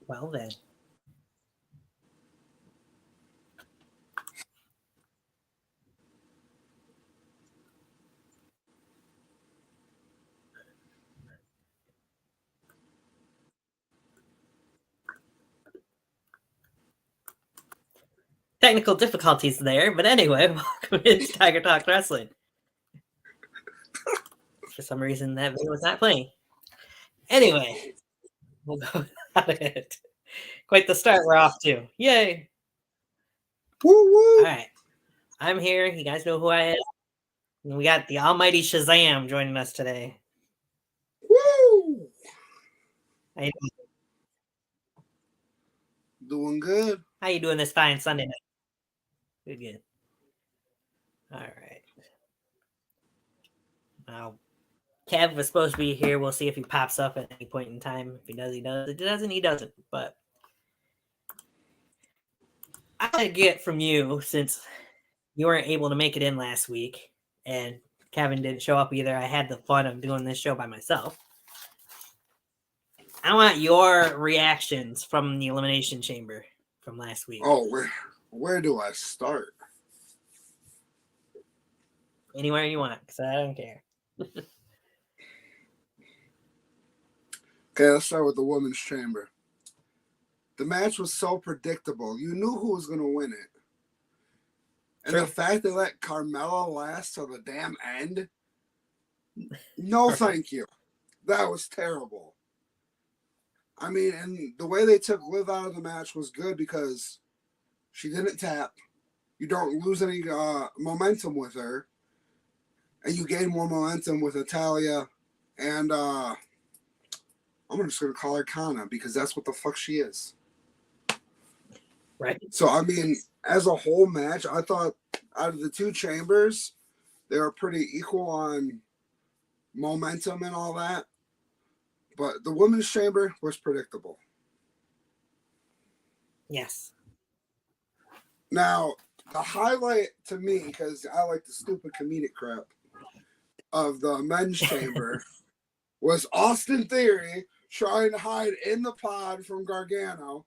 Well then. Technical difficulties there, but anyway, welcome to Tiger Talk Wrestling. For some reason, that video was not playing. Anyway, we'll go without it. Quite the start we're off to. Yay! Woo woo! All right, I'm here. You guys know who I am. And we got the almighty Shazam joining us today. Woo! How you Doing good. How you doing this fine Sunday night? Good. All right. Now, Kev was supposed to be here. We'll see if he pops up at any point in time. If he does, he does. If he doesn't, he doesn't. But I gotta get from you, since you weren't able to make it in last week, and Kevin didn't show up either. I had the fun of doing this show by myself. I want your reactions from the Elimination Chamber from last week. Oh, where do I start? Anywhere you want, because I don't care. Okay, let's start with the Women's Chamber. The match was so predictable. You knew who was going to win it. And True. The fact they let Carmella last till the damn end, no thank you. That was terrible. I mean, and the way they took Liv out of the match was good because she didn't tap. You don't lose any momentum with her. And you gain more momentum with Natalya. And I'm just going to call her Kana because that's what the fuck she is. Right. So, I mean, as a whole match, I thought out of the two chambers, they were pretty equal on momentum and all that. But the Women's Chamber was predictable. Yes. Now, the highlight to me, because I like the stupid comedic crap of the Men's Chamber, was Austin Theory trying to hide in the pod from Gargano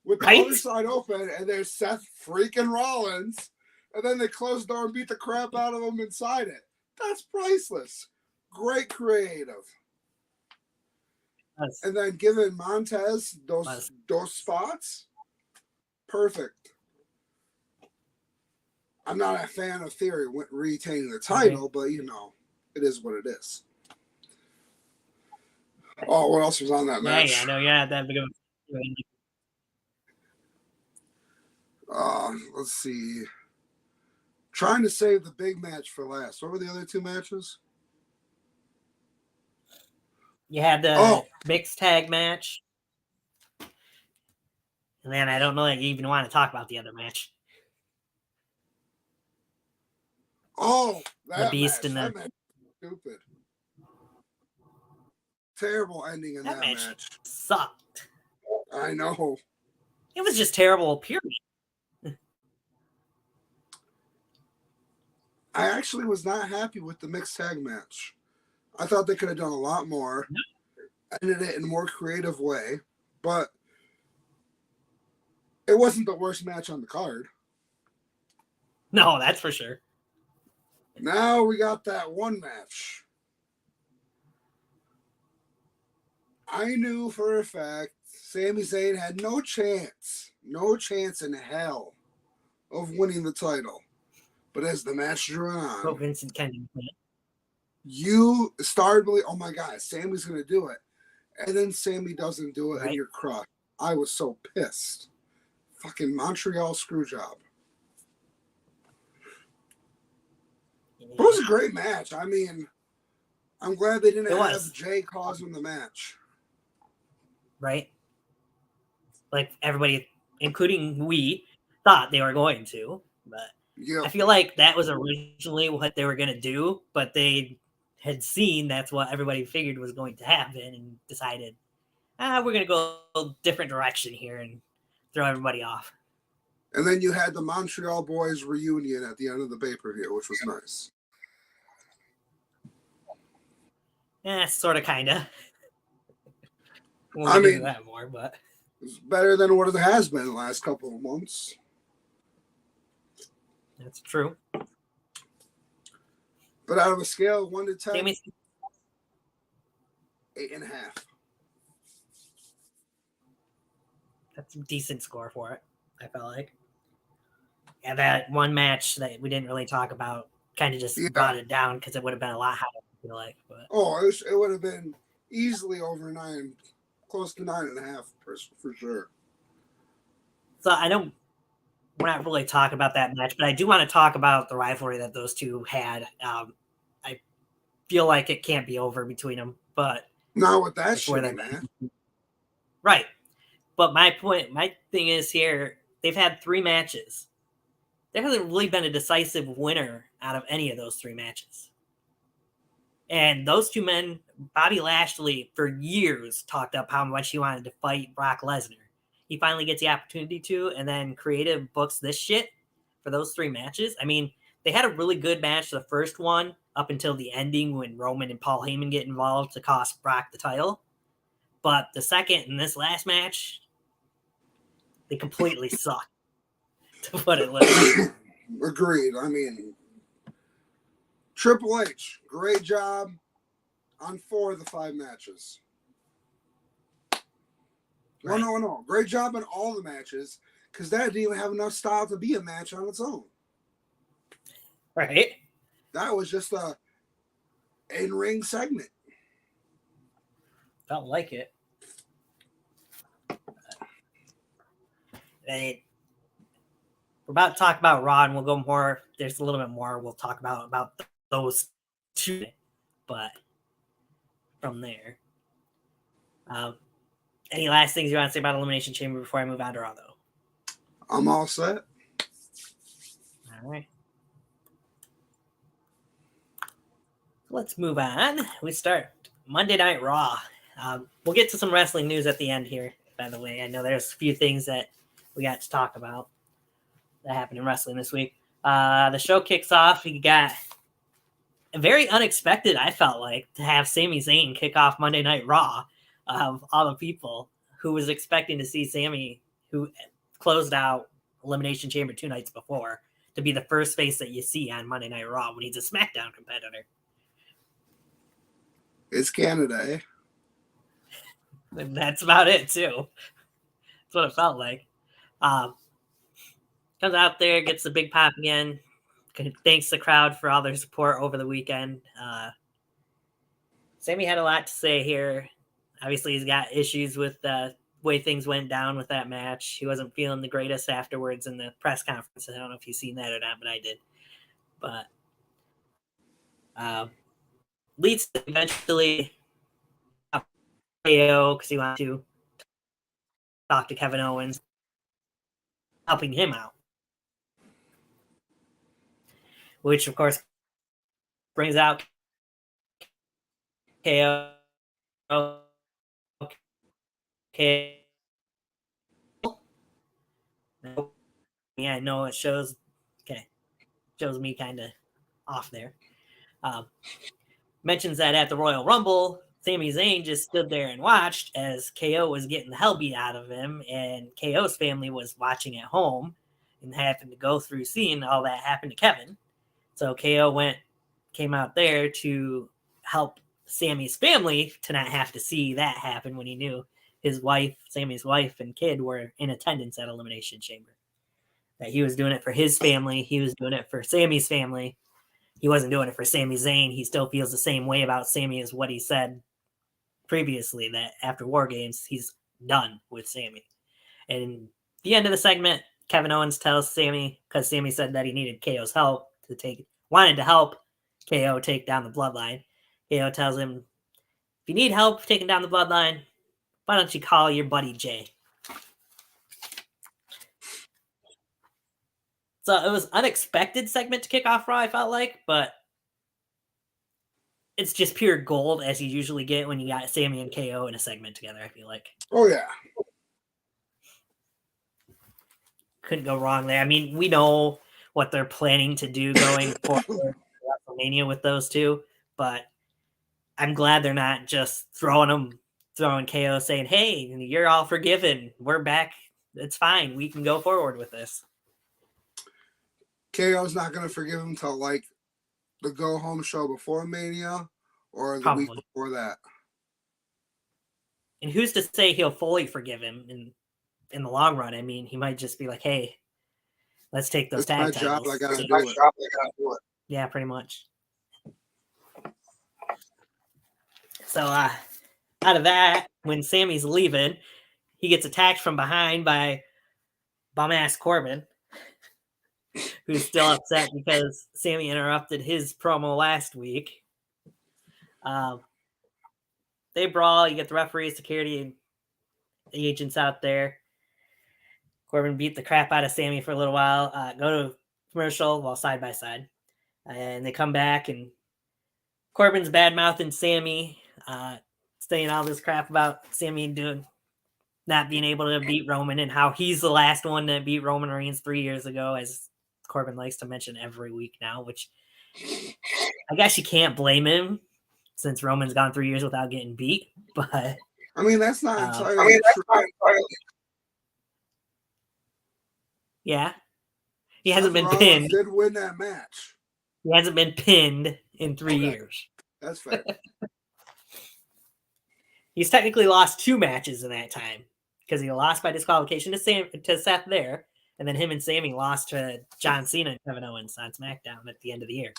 with the other side open, and there's Seth freaking Rollins, and then they close the door and beat the crap out of him inside it. That's priceless. Great creative. And then giving Montez those spots, perfect. I'm not a fan of Theory retaining the title, but you know, it is what it is. Oh, what else was on that match? Yeah, no, yeah, that big of let's see. Trying to save the big match for last. What were the other two matches? You had the mixed tag match. And then I don't know that you even want to talk about the other match. Oh, the Beast match. and That match was stupid. Terrible ending in that match. Sucked. I know. It was just terrible, period. I actually was not happy with the mixed tag match. I thought they could have done a lot more. Ended it in a more creative way. But it wasn't the worst match on the card. No, that's for sure. Now we got that one match. I knew for a fact Sami Zayn had no chance in hell of winning the title. But as the match drew on, Vincent Kennedy. You started believing, oh my God, Sammy's going to do it. And then Sammy doesn't do it, and you're crushed. I was so pissed. Fucking Montreal screw job. But it was a great match. I mean, I'm glad they didn't have Jay causing the match. Right? Like everybody, including we, thought they were going to. But I feel like that was originally what they were going to do, but they had seen that's what everybody figured was going to happen and decided, we're going to go a different direction here and throw everybody off. And then you had the Montreal Boys reunion at the end of the pay-per-view, which was nice. Sort of, kind of. We'll get into that more, but It's better than what it has been the last couple of months. That's true. But out of a scale of 1 to 10, Sammy's 8.5. That's a decent score for it, I felt like. And that one match that we didn't really talk about kind of just brought it down because it would have been a lot higher, I feel like. But. It would have been easily over 9, close to 9.5 for sure. So I know we're not really talking about that match, but I do want to talk about the rivalry that those two had. I feel like it can't be over between them, but not with that shit, man. Right. But my thing is here, they've had 3 matches. There hasn't really been a decisive winner out of any of those 3 matches. And those 2 men, Bobby Lashley, for years talked up how much he wanted to fight Brock Lesnar. He finally gets the opportunity to, and then creative books this shit for those 3 matches. I mean, they had a really good match, the first one, up until the ending when Roman and Paul Heyman get involved to cost Brock the title. But the second and this last match, they completely suck, to put it lightly. Agreed. I mean, Triple H, great job on 4 of the 5 matches. Right. No. Great job on all the matches because that didn't even have enough style to be a match on its own. Right. That was just a in-ring segment. Felt like it. We're about to talk about Raw, and we'll go more. There's a little bit more we'll talk about those 2. But from there, any last things you want to say about Elimination Chamber before I move on to Raw, though? I'm all set. All right. Let's move on. We start Monday Night Raw. We'll get to some wrestling news at the end here, by the way. I know there's a few things that we got to talk about that happened in wrestling this week. The show kicks off. We got very unexpected, I felt like, to have Sami Zayn kick off Monday Night Raw. Of all the people who was expecting to see Sami, who closed out Elimination Chamber 2 nights before, to be the first face that you see on Monday Night Raw when he's a SmackDown competitor. It's Canada, eh? And that's about it, too. That's what it felt like. Comes out there, gets the big pop again. Thanks the crowd for all their support over the weekend. Sami had a lot to say here. Obviously, he's got issues with the way things went down with that match. He wasn't feeling the greatest afterwards in the press conference. I don't know if you've seen that or not, but I did. But leads to eventually KO because he wanted to talk to Kevin Owens, helping him out. Which, of course, brings out KO. Okay. Yeah, I know it shows. Okay. Shows me kind of off there. Mentions that at the Royal Rumble, Sami Zayn just stood there and watched as KO was getting the hell beat out of him, and KO's family was watching at home and happened to go through seeing all that happen to Kevin. So KO came out there to help Sami's family to not have to see that happen when he knew his wife, Sami's wife and kid were in attendance at Elimination Chamber. That he was doing it for his family. He was doing it for Sami's family. He wasn't doing it for Sami Zayn. He still feels the same way about Sami as what he said previously, that after War Games, he's done with Sami. And the end of the segment, Kevin Owens tells Sami, because Sami said that he needed KO's help wanted to help KO take down the Bloodline. KO tells him, if you need help taking down the Bloodline, why don't you call your buddy Jay? So it was an unexpected segment to kick off Raw, I felt like, but it's just pure gold as you usually get when you got Sami and KO in a segment together, I feel like. Oh, yeah. Couldn't go wrong there. I mean, we know what they're planning to do going forward WrestleMania with those two, but I'm glad they're not just throwing them throwing KO saying, hey, you're all forgiven. We're back. It's fine. We can go forward with this. KO's not going to forgive him till like the go home show before Mania or the week before that. And who's to say he'll fully forgive him in the long run? I mean, he might just be like, hey, let's take those tag titles. I gotta do it. Yeah, pretty much. So out of that, when Sammy's leaving, he gets attacked from behind by bum-ass Corbin, who's still upset because Sammy interrupted his promo last week. They brawl. You get the referee, security, and the agents out there. Corbin beat the crap out of Sammy for a little while. Go to commercial while side by side. And they come back, and Corbin's bad-mouthing Sammy, saying all this crap about Sammy not being able to beat Roman and how he's the last one to beat Roman Reigns 3 years ago, as Corbin likes to mention every week now, which I guess you can't blame him since Roman's gone 3 years without getting beat. But I mean, that's not entirely true. Yeah. He hasn't been pinned. Did win that match. He hasn't been pinned in 3 years. That's fair. He's technically lost 2 matches in that time because he lost by disqualification to Seth there, and then him and Sammy lost to John Cena and Kevin Owens on SmackDown at the end of the year.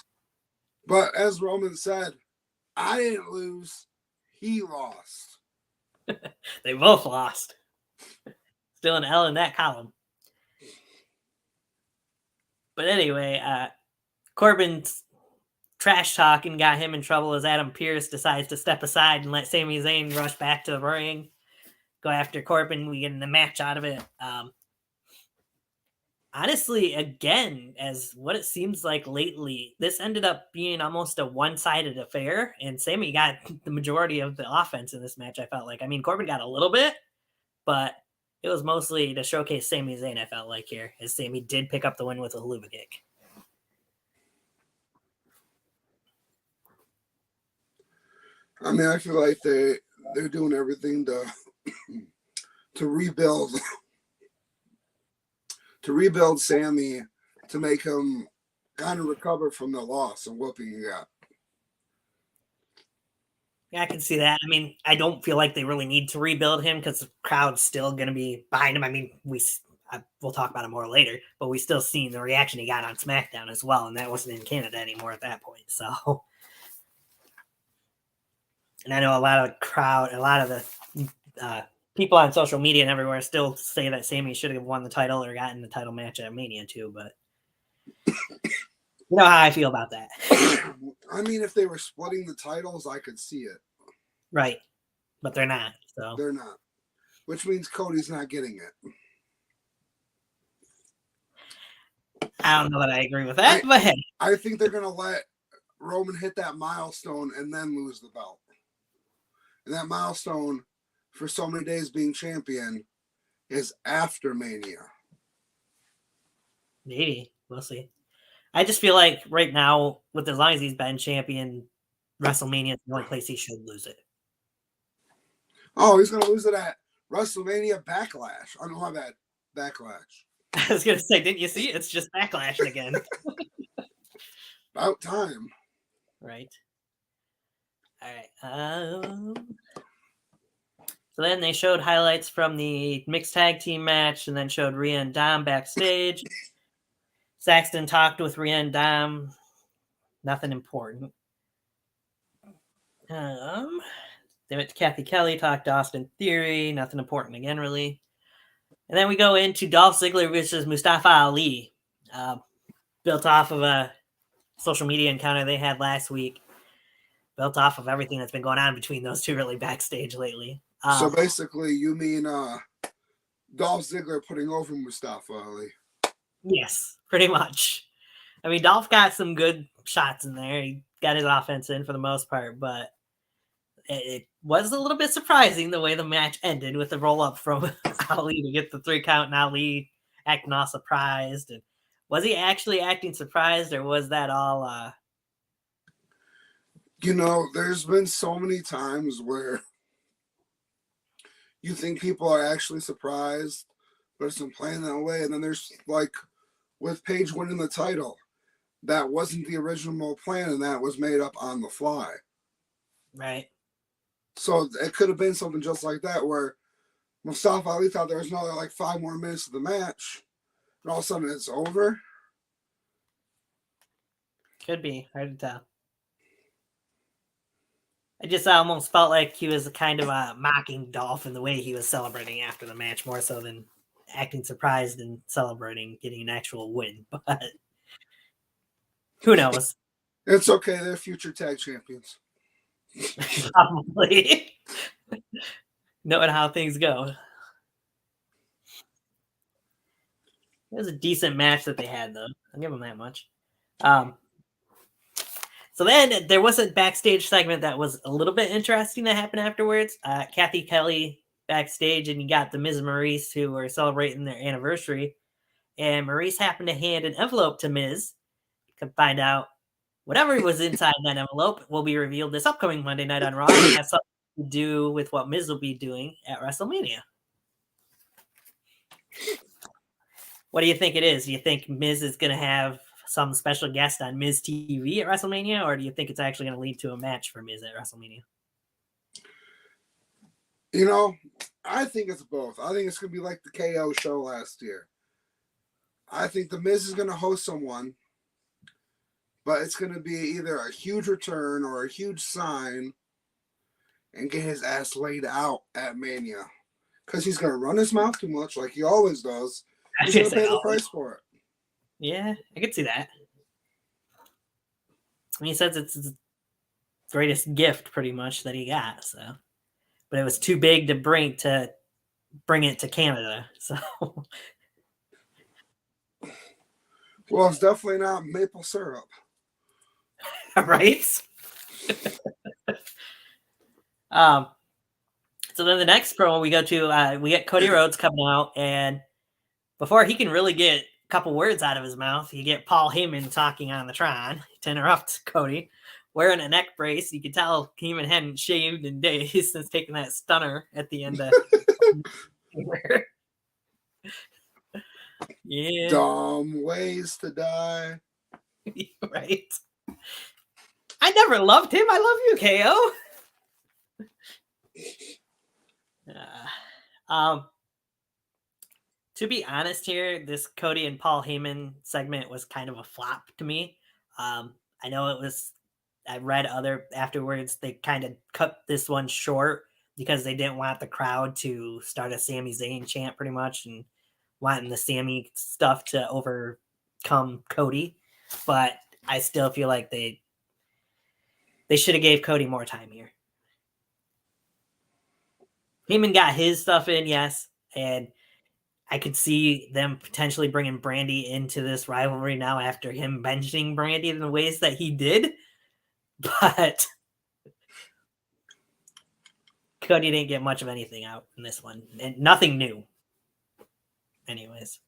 But as Roman said, I didn't lose. He lost. They both lost. Still an L in that column. But anyway, Corbin's trash talking got him in trouble as Adam Pearce decides to step aside and let Sami Zayn rush back to the ring, go after Corbin. We get the match out of it. Honestly, again, as what it seems like lately, this ended up being almost a one-sided affair, and Sami got the majority of the offense in this match, I felt like. I mean, Corbin got a little bit, but it was mostly to showcase Sami Zayn, I felt like, here, as Sami did pick up the win with a Luva kick. I mean, I feel like they're doing everything to rebuild Sammy, to make him kind of recover from the loss and whooping he got. Yeah, I can see that. I mean, I don't feel like they really need to rebuild him because the crowd's still going to be behind him. I mean, we'll talk about it more later, but we still seen the reaction he got on SmackDown as well, and that wasn't in Canada anymore at that point. So, and I know a lot of the people on social media and everywhere still say that Sami should have won the title or gotten the title match at Mania too, but you know how I feel about that. I mean, if they were splitting the titles, I could see it. Right. But they're not. So they're not. Which means Cody's not getting it. I don't know that I agree with that, but hey. I think they're going to let Roman hit that milestone and then lose the belt. And that milestone for so many days being champion is after Mania. Maybe. We'll see. I just feel like right now, with as long as he's been champion, WrestleMania is the only place he should lose it. Oh, he's going to lose it at WrestleMania Backlash. I don't know that Backlash. I was going to say, didn't you see? It's just Backlash again. About time. Right. All right. So then they showed highlights from the mixed tag team match and then showed Rhea and Dom backstage. Saxton talked with Rhea and Dom. Nothing important. They went to Kathy Kelly, talked to Austin Theory. Nothing important again, really. And then we go into Dolph Ziggler versus Mustafa Ali. Built off of a social media encounter they had last week. Built off of everything that's been going on between those two really backstage lately. So basically, you mean Dolph Ziggler putting over Mustafa Ali? Yes, pretty much. I mean, Dolph got some good shots in there. He got his offense in for the most part, but it was a little bit surprising the way the match ended with the roll-up from Ali to get the 3 count and Ali acting all surprised. And was he actually acting surprised, or was that all... You know, there's been so many times where you think people are actually surprised, but it's been playing that way. And then there's like with Paige winning the title, that wasn't the original plan, and that was made up on the fly. Right. So it could have been something just like that, where Mustafa Ali thought there was another like 5 more minutes of the match, and all of a sudden it's over. Could be. Hard to tell. I just almost felt like he was kind of mocking Dolph in the way he was celebrating after the match, more so than acting surprised and celebrating getting an actual win. But who knows? It's okay. They're future tag champions. Probably. Knowing how things go. It was a decent match that they had, though. I'll give them that much. So then there was a backstage segment that was a little bit interesting that happened afterwards. Kathy Kelly backstage, and you got the Miz and Maurice, who were celebrating their anniversary. And Maurice happened to hand an envelope to Miz. You can find out whatever was inside that envelope will be revealed this upcoming Monday night on Raw. It has something to do with what Miz will be doing at WrestleMania. What do you think it is? Do you think Miz is going to have some special guest on Miz TV at WrestleMania, or do you think it's actually going to lead to a match for Miz at WrestleMania? You know, I think it's both. I think it's going to be like the KO show last year. I think the Miz is going to host someone, but it's going to be either a huge return or a huge sign and get his ass laid out at Mania. Because he's going to run his mouth too much like he always does. He's going to pay the price for it. Yeah, I could see that. I mean, he says it's his greatest gift, pretty much, that he got. So, but it was too big to bring it to Canada. So, well, it's definitely not maple syrup, right? So then the next promo we go to, we get Cody Rhodes coming out, and before he can really get a couple words out of his mouth, you get Paul Heyman talking on the Tron to interrupt Cody, wearing a neck brace. You can tell Heyman hadn't shaved in days since taking that stunner at the end of yeah. Dumb ways to die. Right. I never loved him. I love you, KO. To be honest here, this Cody and Paul Heyman segment was kind of a flop to me. I know it was, I read other afterwards, they kind of cut this one short because they didn't want the crowd to start a Sami Zayn chant pretty much and wanting the Sami stuff to overcome Cody. But I still feel like they should have gave Cody more time here. Heyman got his stuff in, yes, and I could see them potentially bringing Brandy into this rivalry now after him benching Brandy in the ways that he did, but Cody didn't get much of anything out in this one, and nothing new. Anyways.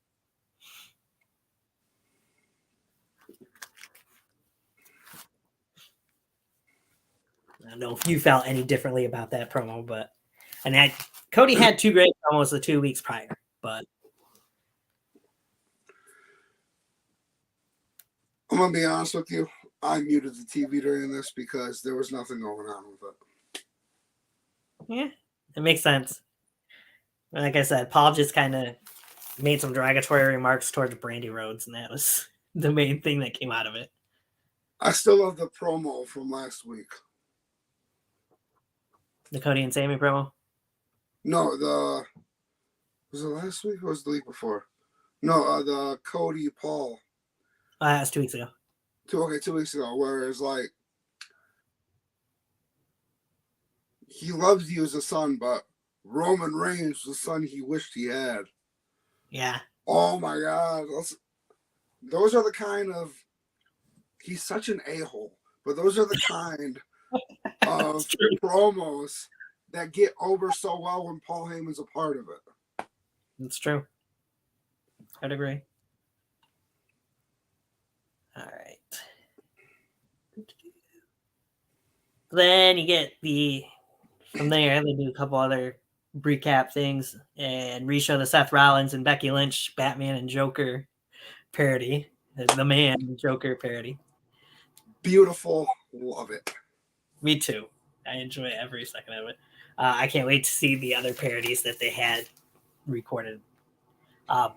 I don't know if you felt any differently about that promo, but Cody had 2 great promos the 2 weeks prior, but I'm going to be honest with you. I muted the TV during this because there was nothing going on with it. Yeah, it makes sense. Like I said, Paul just kind of made some derogatory remarks towards Brandy Rhodes, and that was the main thing that came out of it. I still love the promo from last week. The Cody and Sami promo? No, was it last week or was it the week before? No, the Cody Paul. That's 2 weeks ago. 2 weeks ago, where it's like, he loves you as a son, but Roman Reigns was the son he wished he had. Yeah. Oh my God. Those are the kind of, he's such an a-hole, but those are the kind of promos that get over so well when Paul Heyman's a part of it. It's true. I'd agree. All right. Then you get from there, they do a couple other recap things and re-show the Seth Rollins and Becky Lynch Batman and Joker parody, the Man Joker parody. Beautiful, love it. Me too. I enjoy every second of it. I can't wait to see the other parodies that they had recorded. From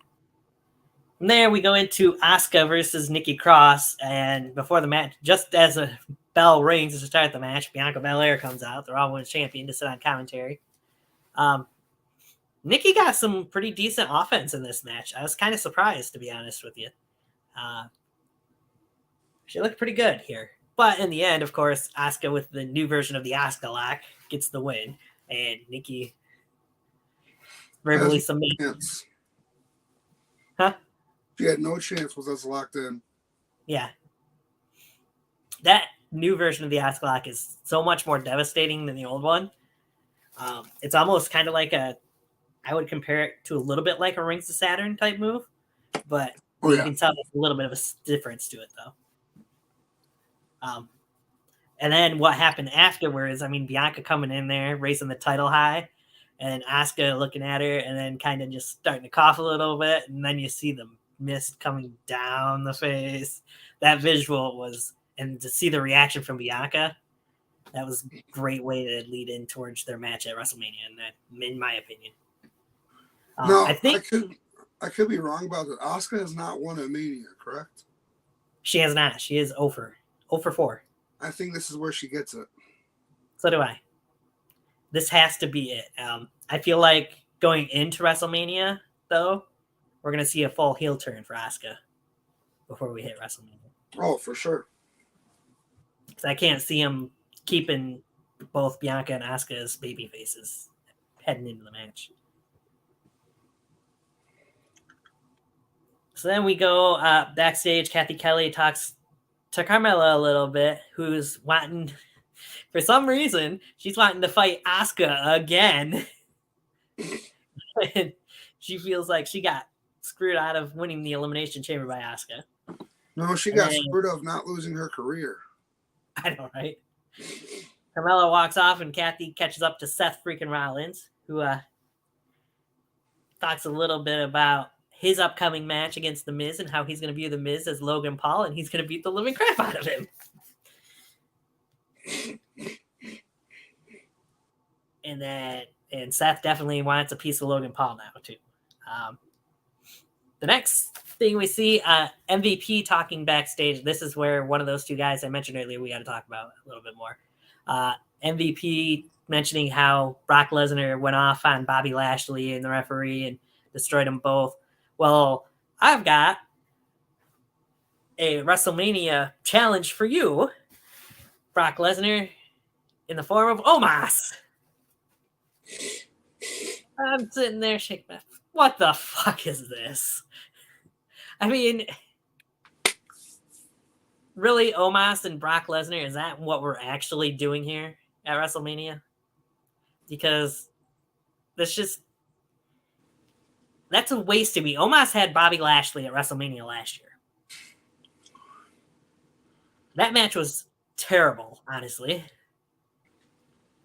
there, we go into Asuka versus Nikki Cross, and before the match, just as a bell rings to start the match, Bianca Belair comes out, the Raw Women's Champion, to sit on commentary. Nikki got some pretty decent offense in this match. I was kind of surprised, to be honest with you. She looked pretty good here. But in the end, of course, Asuka with the new version of the Asuka lock gets the win, and Nikki verbally submits. Huh? She had no chance with us locked in. Yeah. That new version of the Asuka lock is so much more devastating than the old one. It's almost kind of like I would compare it to a little bit like a Rings of Saturn type move, but you can tell there's a little bit of a difference to it, though. And then what happened afterwards, I mean, Bianca coming in there, raising the title high, and Asuka looking at her, and then kind of just starting to cough a little bit, and then you see the mist coming down the face. That visual was, and to see the reaction from Bianca, that was a great way to lead in towards their match at WrestleMania, in my opinion. No, I could be wrong about it. Asuka has not won a Mania, correct? She has not. She is 0 for 4. I think this is where she gets it. So do I. This has to be it. I feel like going into WrestleMania, though, we're going to see a full heel turn for Asuka before we hit WrestleMania. Oh, for sure. Because I can't see him keeping both Bianca and Asuka as baby faces heading into the match. So then we go backstage. Kathy Kelly talks to Carmella a little bit, who's wanting, for some reason, she's wanting to fight Asuka again. And she feels like she got screwed out of winning the Elimination Chamber by Asuka. No, she got screwed of not losing her career. I know, right? Carmella walks off, and Kathy catches up to Seth freaking Rollins, who talks a little bit about his upcoming match against The Miz and how he's going to view The Miz as Logan Paul, and he's going to beat the living crap out of him. And Seth definitely wants a piece of Logan Paul now, too. The next thing we see, MVP talking backstage. This is where one of those two guys I mentioned earlier we got to talk about a little bit more. MVP mentioning how Brock Lesnar went off on Bobby Lashley and the referee and destroyed them both. Well, I've got a WrestleMania challenge for you, Brock Lesnar, in the form of Omos. I'm sitting there shaking my head. What the fuck is this? I mean, really, Omos and Brock Lesnar, is that what we're actually doing here at WrestleMania? Because that's a waste to me. Omos had Bobby Lashley at WrestleMania last year. That match was terrible, honestly.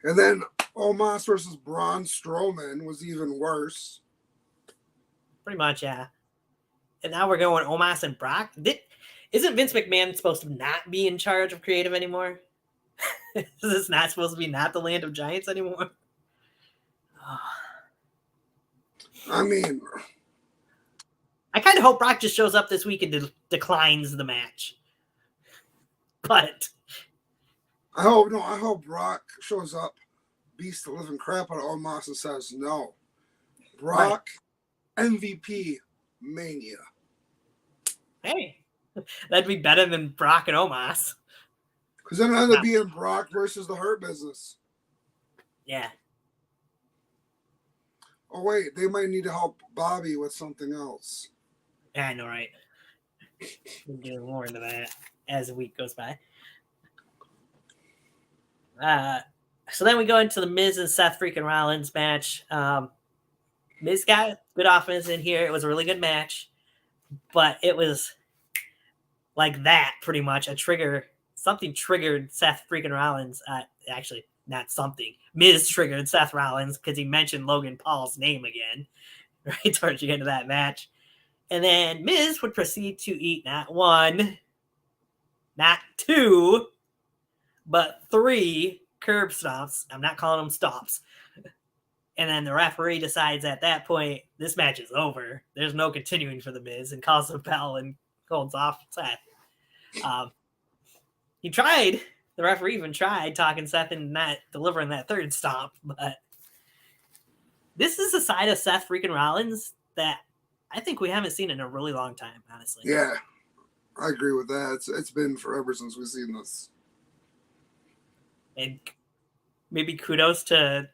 And then Omos versus Braun Strowman was even worse. Pretty much, yeah. And now we're going Omos and Brock. Isn't Vince McMahon supposed to not be in charge of creative anymore? Is this not supposed to be not the land of giants anymore? I mean, I kind of hope Brock just shows up this week and declines the match. But I hope Brock shows up, beats the living crap out of Omos and says no. Brock, right. MVP Mania. Hey, that'd be better than Brock and Omos. Because then it ended up being Brock versus the Hurt Business. Yeah. Oh, wait. They might need to help Bobby with something else. Yeah, I know, right? We'll get more into that as the week goes by. So then we go into the Miz and Seth freaking Rollins match. Miz got good offense in here. It was a really good match. But it was like that, pretty much. A trigger. Something triggered Seth freaking Rollins. Actually, not something. Miz triggered Seth Rollins because he mentioned Logan Paul's name again, right towards the end of that match. And then Miz would proceed to eat not one, not two, but three curb stomps. I'm not calling them stomps. And then the referee decides at that point, this match is over. There's no continuing for the Miz, and calls the bell and holds off Seth. He tried. The referee even tried talking Seth and not delivering that third stomp. But this is a side of Seth freaking Rollins that I think we haven't seen in a really long time, honestly. Yeah, I agree with that. It's been forever since we've seen this. And maybe kudos to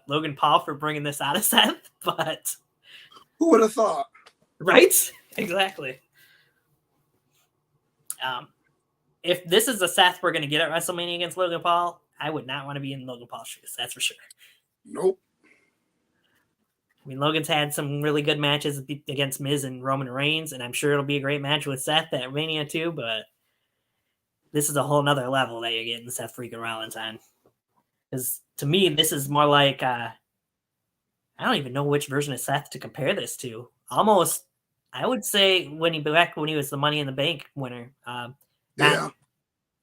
Logan Paul for bringing this out of Seth, but who would have thought? Right? Exactly. If this is the Seth we're going to get at WrestleMania against Logan Paul, I would not want to be in Logan Paul's shoes. That's for sure. Nope. I mean, Logan's had some really good matches against Miz and Roman Reigns, and I'm sure it'll be a great match with Seth at Mania too, but this is a whole nother level that you're getting Seth freaking Rollins on. Because to me, this is more like, I don't even know which version of Seth to compare this to. Almost, I would say when he was the Money in the Bank winner. Not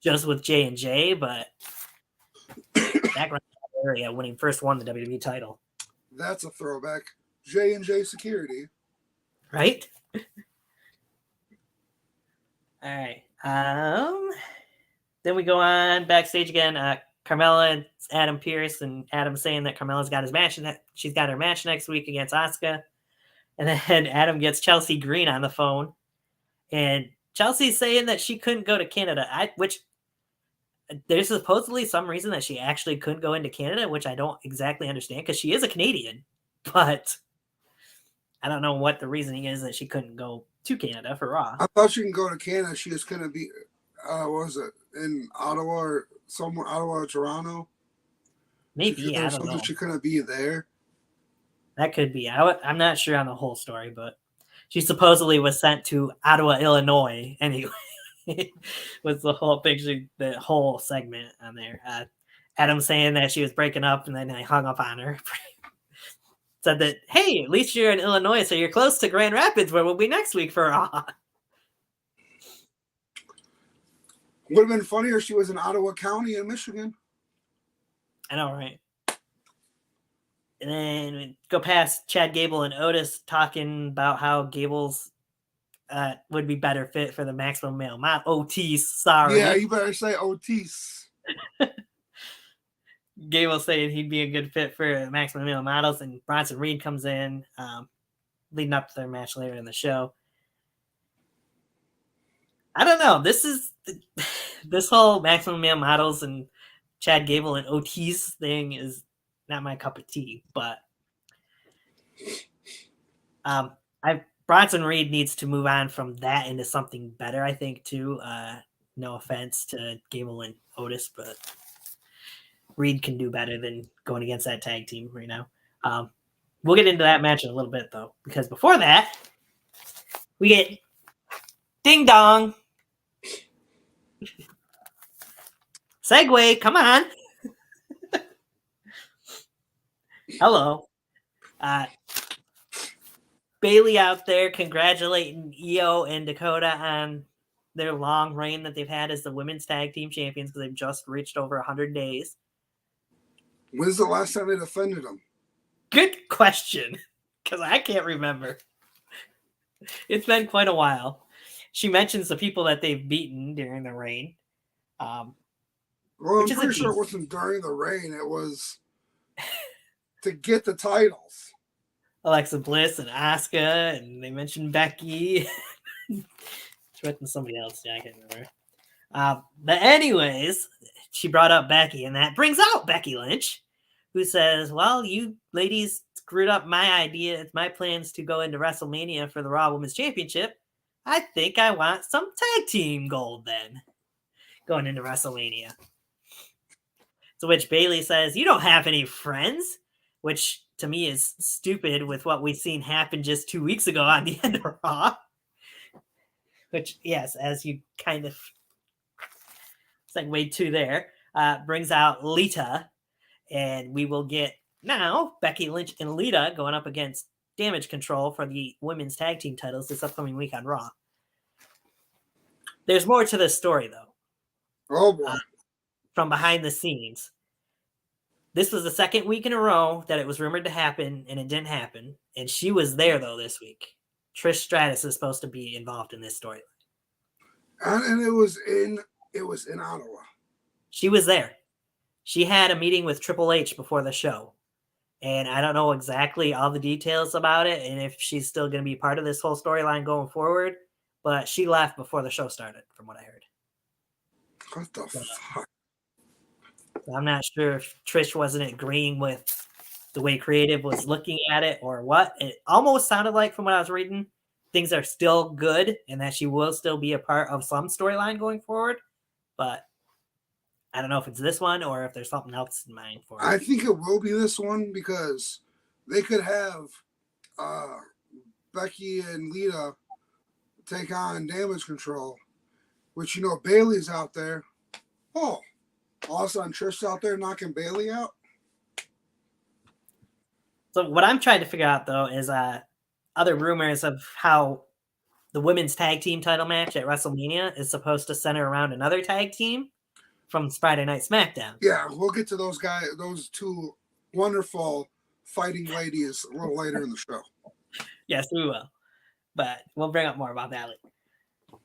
just with J&J, but back around that area when he first won the WWE title. That's a throwback. J&J Security. Right? All right. Then we go on backstage again. Carmella and Adam Pearce, and Adam saying that Carmella's got his match, and she's got her match next week against Asuka. And then Adam gets Chelsea Green on the phone, and Chelsea's saying that she couldn't go to Canada, which there's supposedly some reason that she actually couldn't go into Canada, which I don't exactly understand because she is a Canadian, but I don't know what the reasoning is that she couldn't go to Canada for Raw. I thought she can go to Canada. She just couldn't be, what was it, in Ottawa or somewhere, Ottawa or Toronto? Maybe, I don't know. She couldn't be there. That could be. I'm not sure on the whole story, but she supposedly was sent to Ottawa, Illinois, anyway. Was the whole picture, the whole segment on there. Adam saying that she was breaking up, and then I hung up on her. Said that, hey, at least you're in Illinois, so you're close to Grand Rapids, where we'll be next week for Raw. Would have been funnier if she was in Ottawa County in Michigan. I know, right? And then we go past Chad Gable and Otis talking about how Gable's would be better fit for the Maximum Male Model. Otis, sorry. Yeah, you better say Otis. Gable saying he'd be a good fit for Maximum Male Models, and Bronson Reed comes in, leading up to their match later in the show. I don't know. This whole Maximum Male Models and Chad Gable and Otis thing is not my cup of tea, but Bronson Reed needs to move on from that into something better, I think, too. No offense to Gable and Otis, but Reed can do better than going against that tag team right now. We'll get into that match in a little bit, though, because before that, we get Ding Dong. Segway, come on. Hello. Bailey out there congratulating Io and Dakota on their long reign that they've had as the women's tag team champions because they've just reached over 100 days. When's the last time they defended them? Good question, because I can't remember. It's been quite a while. She mentions the people that they've beaten during the reign. Well, I'm pretty sure it wasn't during the reign. It was to get the titles. Alexa Bliss and Asuka, and they mentioned Becky. Threatened somebody else. Yeah, I can't remember. But anyways, she brought up Becky, and that brings out Becky Lynch, who says, well, you ladies screwed up my idea. It's my plans to go into WrestleMania for the Raw Women's Championship. I think I want some tag team gold then, going into WrestleMania. To which Bailey says, you don't have any friends, which to me is stupid with what we've seen happen just 2 weeks ago on the end of Raw. Which, yes, as you kind of segue to there, brings out Lita, And we will get now Becky Lynch and Lita going up against Damage Control for the women's tag team titles this upcoming week on Raw. There's more to this story, though. Oh, boy. From behind the scenes. This was the second week in a row that it was rumored to happen, and it didn't happen. And she was there, though, this week. Trish Stratus is supposed to be involved in this storyline. And it was in Ottawa. She was there. She had a meeting with Triple H before the show. And I don't know exactly all the details about it and if she's still going to be part of this whole storyline going forward. But she left before the show started, from what I heard. What the fuck? I'm not sure if Trish wasn't agreeing with the way creative was looking at it or what. It almost sounded like, from what I was reading, things are still good and that she will still be a part of some storyline going forward. But I don't know if it's this one or if there's something else in mind for it. I think it will be this one because they could have Becky and Lita take on Damage Control, which, Bailey's out there. Oh, all of a sudden Trish's out there knocking Bailey out. So what I'm trying to figure out, though, is other rumors of how the women's tag team title match at WrestleMania is supposed to center around another tag team from Friday Night SmackDown. Yeah, we'll get to those two wonderful fighting ladies a little later in the show. Yes, we will. But we'll bring up more about that later.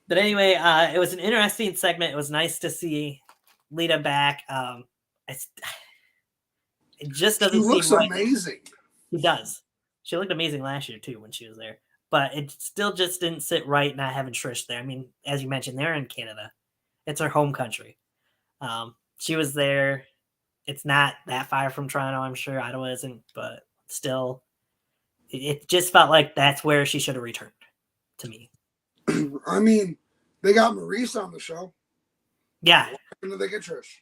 But anyway, it was an interesting segment. It was nice to see Lita back. It just doesn't seem right. She looks amazing. She does. She looked amazing last year, too, when she was there. But it still just didn't sit right not having Trish there. I mean, as you mentioned, they're in Canada. It's her home country. She was there. It's not that far from Toronto, I'm sure. Ottawa isn't, but still, it just felt like that's where she should have returned, to me. I mean, they got Maurice on the show. Yeah. Why did they get Trish?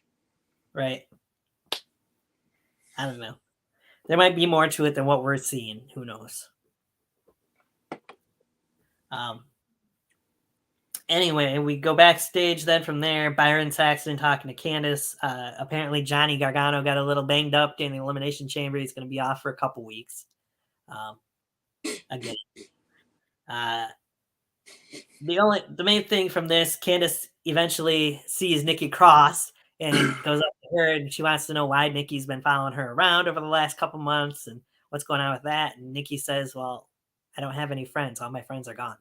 Right. I don't know. There might be more to it than what we're seeing. Who knows? Anyway, we go backstage then from there. Byron Saxton talking to Candice. Apparently, Johnny Gargano got a little banged up in the Elimination Chamber. He's going to be off for a couple weeks. Again. The main thing from this, Candice eventually sees Nikki Cross and goes up to her, and she wants to know why Nikki's been following her around over the last couple months and what's going on with that. And Nikki says, well, I don't have any friends. All my friends are gone.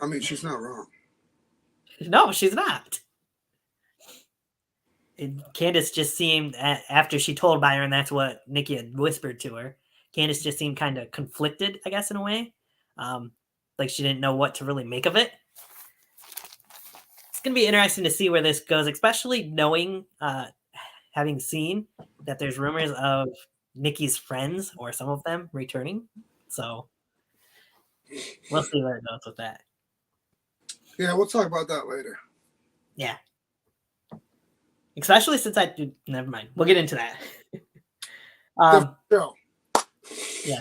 I mean, she's not wrong. No, she's not. And Candice just seemed, after she told Byron that's what Nikki had whispered to her, Candice just seemed kind of conflicted, I guess, in a way. Like she didn't know what to really make of it. It's going to be interesting to see where this goes, especially knowing, having seen that there's rumors of Nikki's friends, or some of them, returning. So we'll see where it goes with that. Yeah, we'll talk about that later. Yeah. Especially since never mind. We'll get into that. Yeah.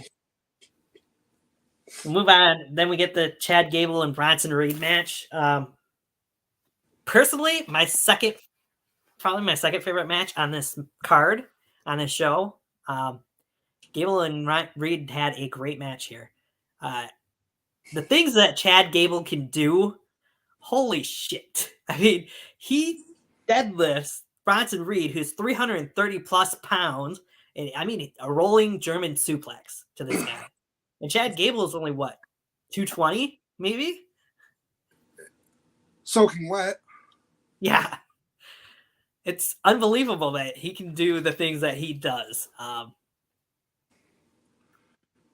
We'll move on. Then we get the Chad Gable and Bronson Reed match. Personally, probably my second favorite match on this card, on this show. Gable and Reed had a great match here. The things that Chad Gable can do, holy shit. I mean, he deadlifts Bronson Reed, who's 330 plus pounds, and I mean, a rolling German suplex to this guy. And Chad Gable is only, 220, maybe? Soaking wet. Yeah. It's unbelievable that he can do the things that he does. I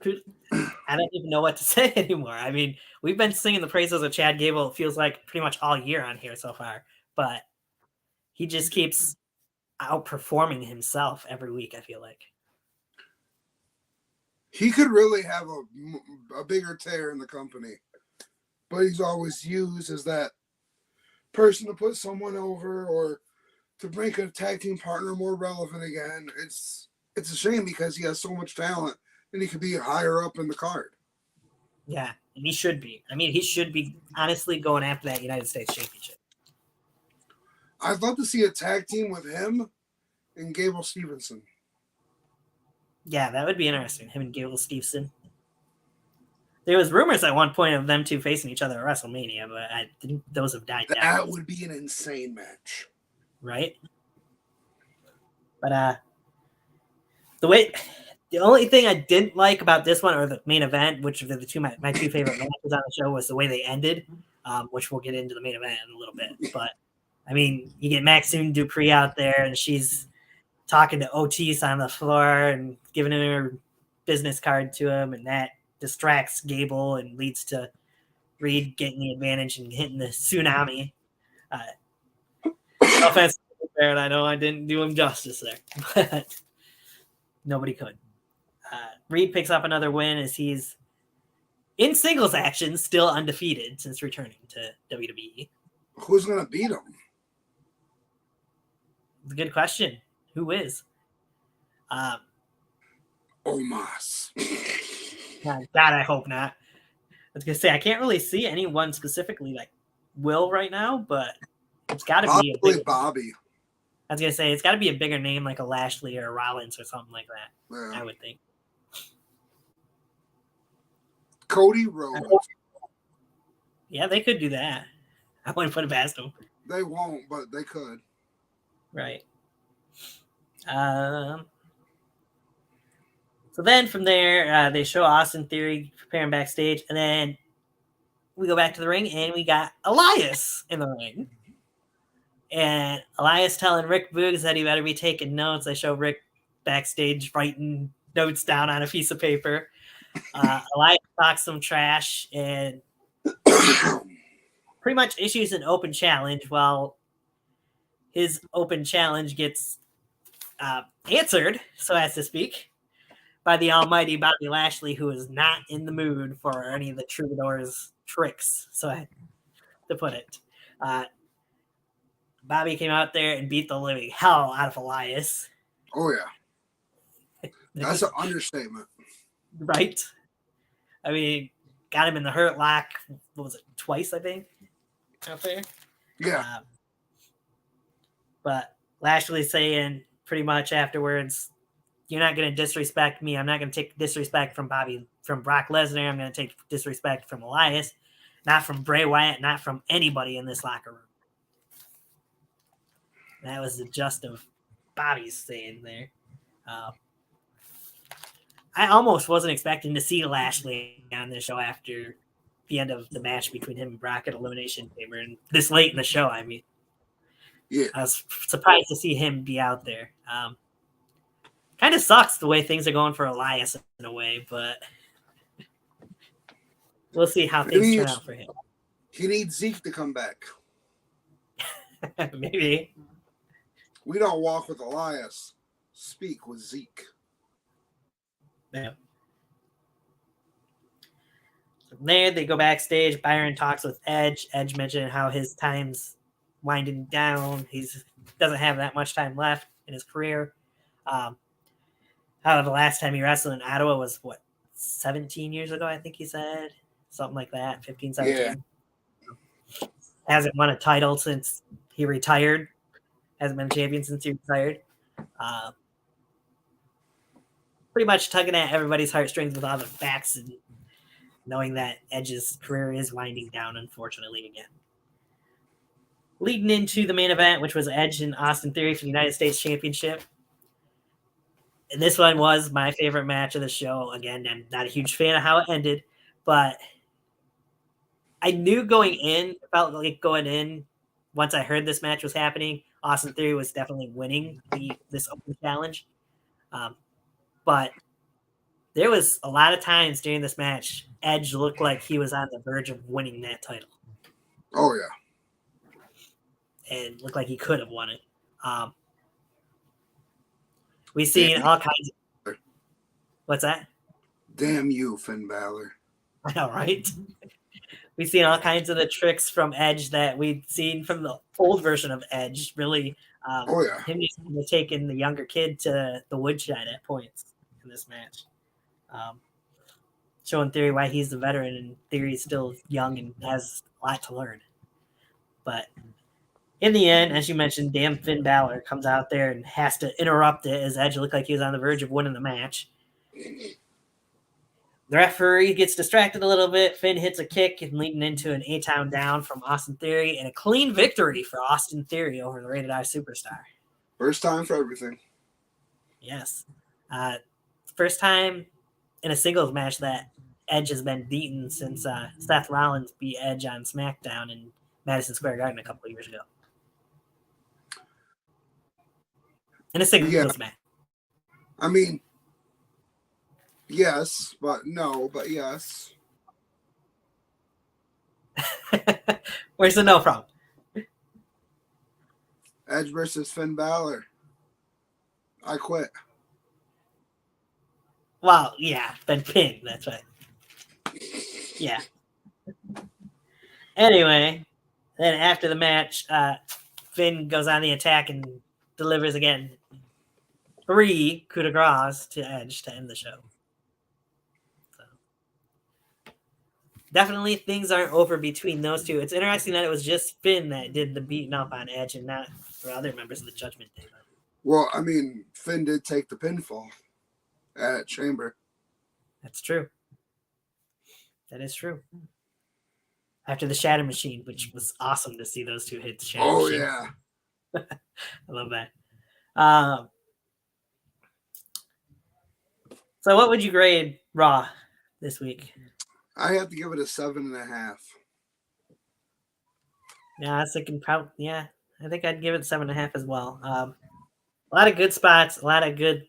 don't even know what to say anymore. I mean, we've been singing the praises of Chad Gable, it feels like pretty much all year on here so far, but he just keeps outperforming himself every week, I feel like. He could really have a bigger tear in the company, but he's always used as that person to put someone over or to make a tag team partner more relevant again. It's a shame because he has so much talent and he could be higher up in the card. Yeah, and he should be. I mean, he should be honestly going after that United States Championship. I'd love to see a tag team with him And Gable Stevenson. Yeah, that would be interesting. Him and Gable Stevenson. There was rumors at one point of them two facing each other at WrestleMania, but I think those have died down. That would be an insane match. Right? But the only thing I didn't like about this one or the main event, which are the my two favorite matches on the show, was the way they ended, which we'll get into the main event in a little bit. But I mean, you get Maxine Dupree out there, and she's talking to Otis on the floor and giving him her business card to him, and that distracts Gable and leads to Reed getting the advantage and hitting the tsunami. No offense, and I know I didn't do him justice there, but nobody could. Reed picks up another win as he's in singles action, still undefeated since returning to WWE. Who's going to beat him? It's a good question. Who is? Omos. God, I hope not. I was going to say, I can't really see anyone specifically like Will right now, but it's got to be a big Bobby. I was going to say, it's got to be a bigger name like a Lashley or a Rollins or something like that, yeah. I would think. Cody Rhodes. Yeah, they could do that. I wouldn't put it past them. They won't, but they could. Right. So then from there, they show Austin Theory preparing backstage, and then we go back to the ring, and we got Elias in the ring. And Elias telling Rick Boogs that he better be taking notes. They show Rick backstage writing notes down on a piece of paper. Elias talks some trash and pretty much issues an open challenge. Well, his open challenge gets answered, so as to speak, by the almighty Bobby Lashley, who is not in the mood for any of the Troubadour's tricks, so to put it. Bobby came out there and beat the living hell out of Elias. Oh, yeah. That's an understatement. Right? I mean, got him in the hurt lock, what was it, twice, I think, out there? Yeah. But Lashley saying pretty much afterwards, you're not going to disrespect me. I'm not going to take disrespect from Brock Lesnar. I'm going to take disrespect from Elias, not from Bray Wyatt, not from anybody in this locker room. That was the gist of Bobby's saying there. I almost wasn't expecting to see Lashley on the show after the end of the match between him and Brock at Elimination Chamber, and this late in the show, I mean. Yeah. I was surprised to see him be out there. Kind of sucks the way things are going for Elias in a way, but we'll see how things turn out for him. He needs Zeke to come back. Maybe. We don't walk with Elias. Speak with Zeke. Yeah. From there, they go backstage. Byron talks with Edge. Edge mentioned how his time's winding down. He doesn't have that much time left in his career. How the last time he wrestled in Ottawa was, 17 years ago, I think he said? Something like that, 15, 17. Yeah. Hasn't won a title since he retired. Hasn't been a champion since he retired. Pretty much tugging at everybody's heartstrings with all the facts and knowing that Edge's career is winding down, unfortunately, again. Leading into the main event, which was Edge and Austin Theory for the United States Championship. And this one was my favorite match of the show. Again, I'm not a huge fan of how it ended, but I knew going in, felt like going in, once I heard this match was happening, Austin Theory was definitely winning this open challenge. But there was a lot of times during this match, Edge looked like he was on the verge of winning that title. Oh, yeah. And looked like he could have won it. We've seen all kinds of... What's that? Damn you, Finn Balor. I know, right? We've seen all kinds of the tricks from Edge that we'd seen from the old version of Edge. Really, him taking the younger kid to the woodshed at points in this match. Showing Theory why he's the veteran and Theory's still young and has a lot to learn. But In the end, as you mentioned, damn Finn Balor comes out there and has to interrupt it as Edge looked like he was on the verge of winning the match. The referee gets distracted a little bit. Finn hits a kick and leading into an A-Town down from Austin Theory and a clean victory for Austin Theory over the Rated I Superstar. First time for everything. Yes. First time in a singles match that Edge has been beaten since Seth Rollins beat Edge on SmackDown in Madison Square Garden a couple of years ago. In a singles match. I mean, yes, but no, but yes. Where's the no from? Edge versus Finn Balor. I quit. Well, yeah, been pinned. That's right. Yeah. Anyway, then after the match, Finn goes on the attack and delivers again 3 coup de grace to Edge to end the show. So, definitely things aren't over between those two. It's interesting that it was just Finn that did the beating up on Edge and not for other members of the Judgment Day. Well, I mean, Finn did take the pinfall at Chamber. That's true. That is true. After the Shatter Machine, which was awesome to see those two hit the Shatter Machine. Yeah. I love that. So what would you grade Raw this week? I have to give it a 7.5. Yeah, I was thinking I think I'd give it 7.5 as well. A lot of good spots, a lot of good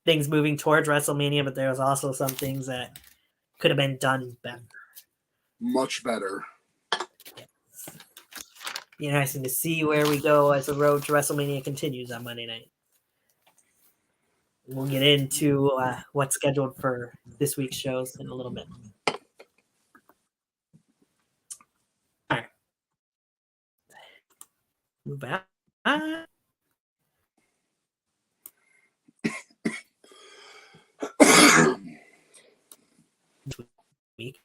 things moving towards WrestleMania, but there was also some things that could have been done better. Much better. Be interesting to see where we go as the road to WrestleMania continues on Monday night. We'll get into what's scheduled for this week's shows in a little bit. All right. Move back. Week.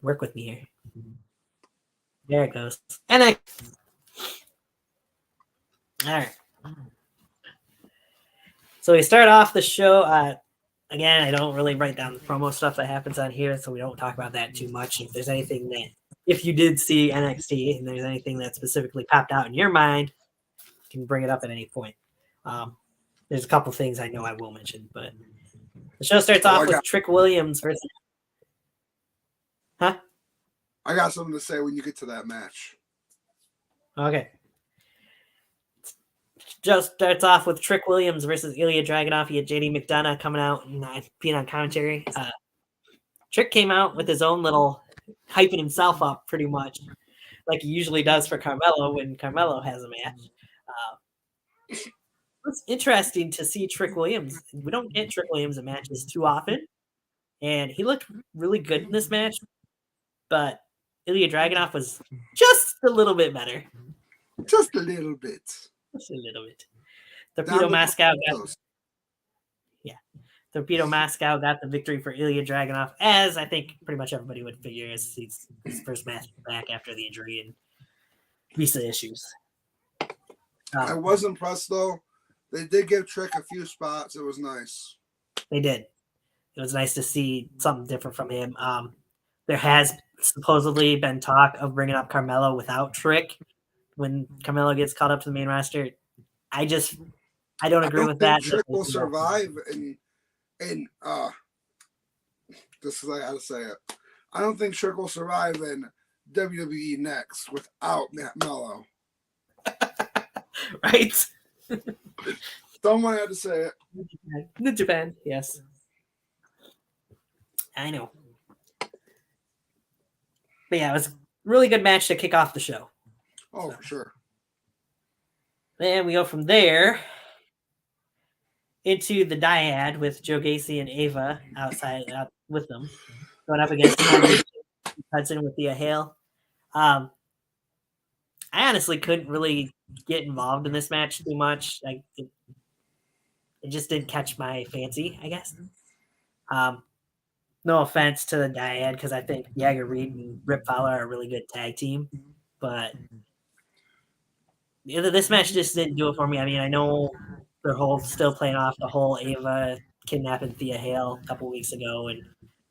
Work with me here. There it goes. And all right. So we start off the show. Again, I don't really write down the promo stuff that happens on here, so we don't talk about that too much. If there's anything that, if you did see NXT and there's anything that specifically popped out in your mind, you can bring it up at any point. There's a couple things I know I will mention, but the show starts off with Trick Williams versus. Huh? I got something to say when you get to that match. Okay. Just starts off with Trick Williams versus Ilya Dragunov. You had JD McDonough coming out and being on commentary. Trick came out with his own little hyping himself up pretty much like he usually does for Carmelo when Carmelo has a match. It's interesting to see Trick Williams. We don't get Trick Williams in matches too often, and he looked really good in this match, but Ilya Dragunov was just a little bit better. Just a little bit. Just a little bit. Torpedo Moscow got the victory for Ilya Dragunov, as I think pretty much everybody would figure as his first match back after the injury and visa issues. I was impressed, though. They did give Trick a few spots. It was nice. They did. It was nice to see something different from him. There has supposedly been talk of bringing up Carmelo without Trick when Carmelo gets caught up to the main roster. I don't agree with that. Trick will survive, and this is I gotta say it. I don't think Trick will survive in WWE next without Mello. Right? Someone had to say it. New Japan, yes. I know. But yeah, it was a really good match to kick off the show. Oh, for sure. Then we go from there into the dyad with Joe Gacy and Ava out with them, going up against Hudson with the Hale. I honestly couldn't really get involved in this match too much. Like it just didn't catch my fancy, I guess. No offense to the Dyad, because I think Jagger Reed and Rip Fowler are a really good tag team, but this match just didn't do it for me. I mean, I know they're still playing off the whole Ava kidnapping Thea Hale a couple weeks ago and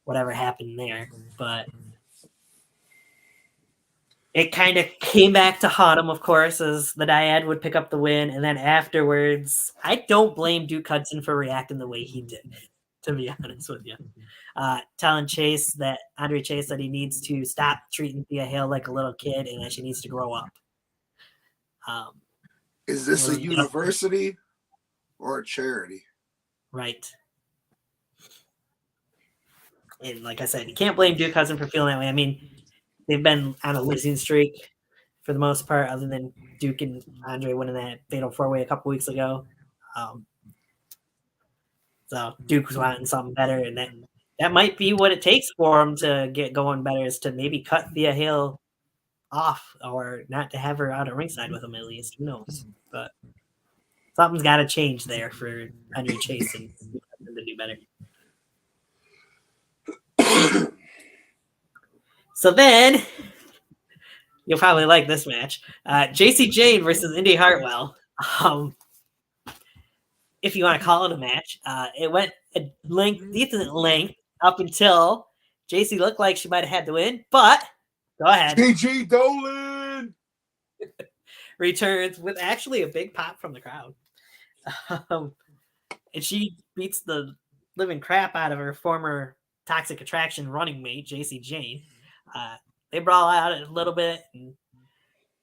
whatever happened there, but it kind of came back to haunt him, of course, as the Dyad would pick up the win, and then afterwards, I don't blame Duke Hudson for reacting the way he did, to be honest with you. Telling Andre Chase that he needs to stop treating Thea Hale like a little kid and that she needs to grow up. Is this a university or a charity? Right. And like I said, you can't blame Duke Hudson for feeling that way. I mean, they've been on a losing streak for the most part, other than Duke and Andre winning that fatal 4-way a couple weeks ago. So Duke was wanting something better, and that might be what it takes for him to get going better, is to maybe cut Thea Hale off, or not to have her out at ringside with him at least. Who knows? But something's got to change there for Andre Chase and to do better. So then, you'll probably like this match. JC Jane versus Indy Hartwell. If you want to call it a match, it went a decent length up until JC looked like she might have had to win, but go ahead. GG Dolan returns with actually a big pop from the crowd. And she beats the living crap out of her former Toxic Attraction running mate, JC Jane. They brawl out a little bit, and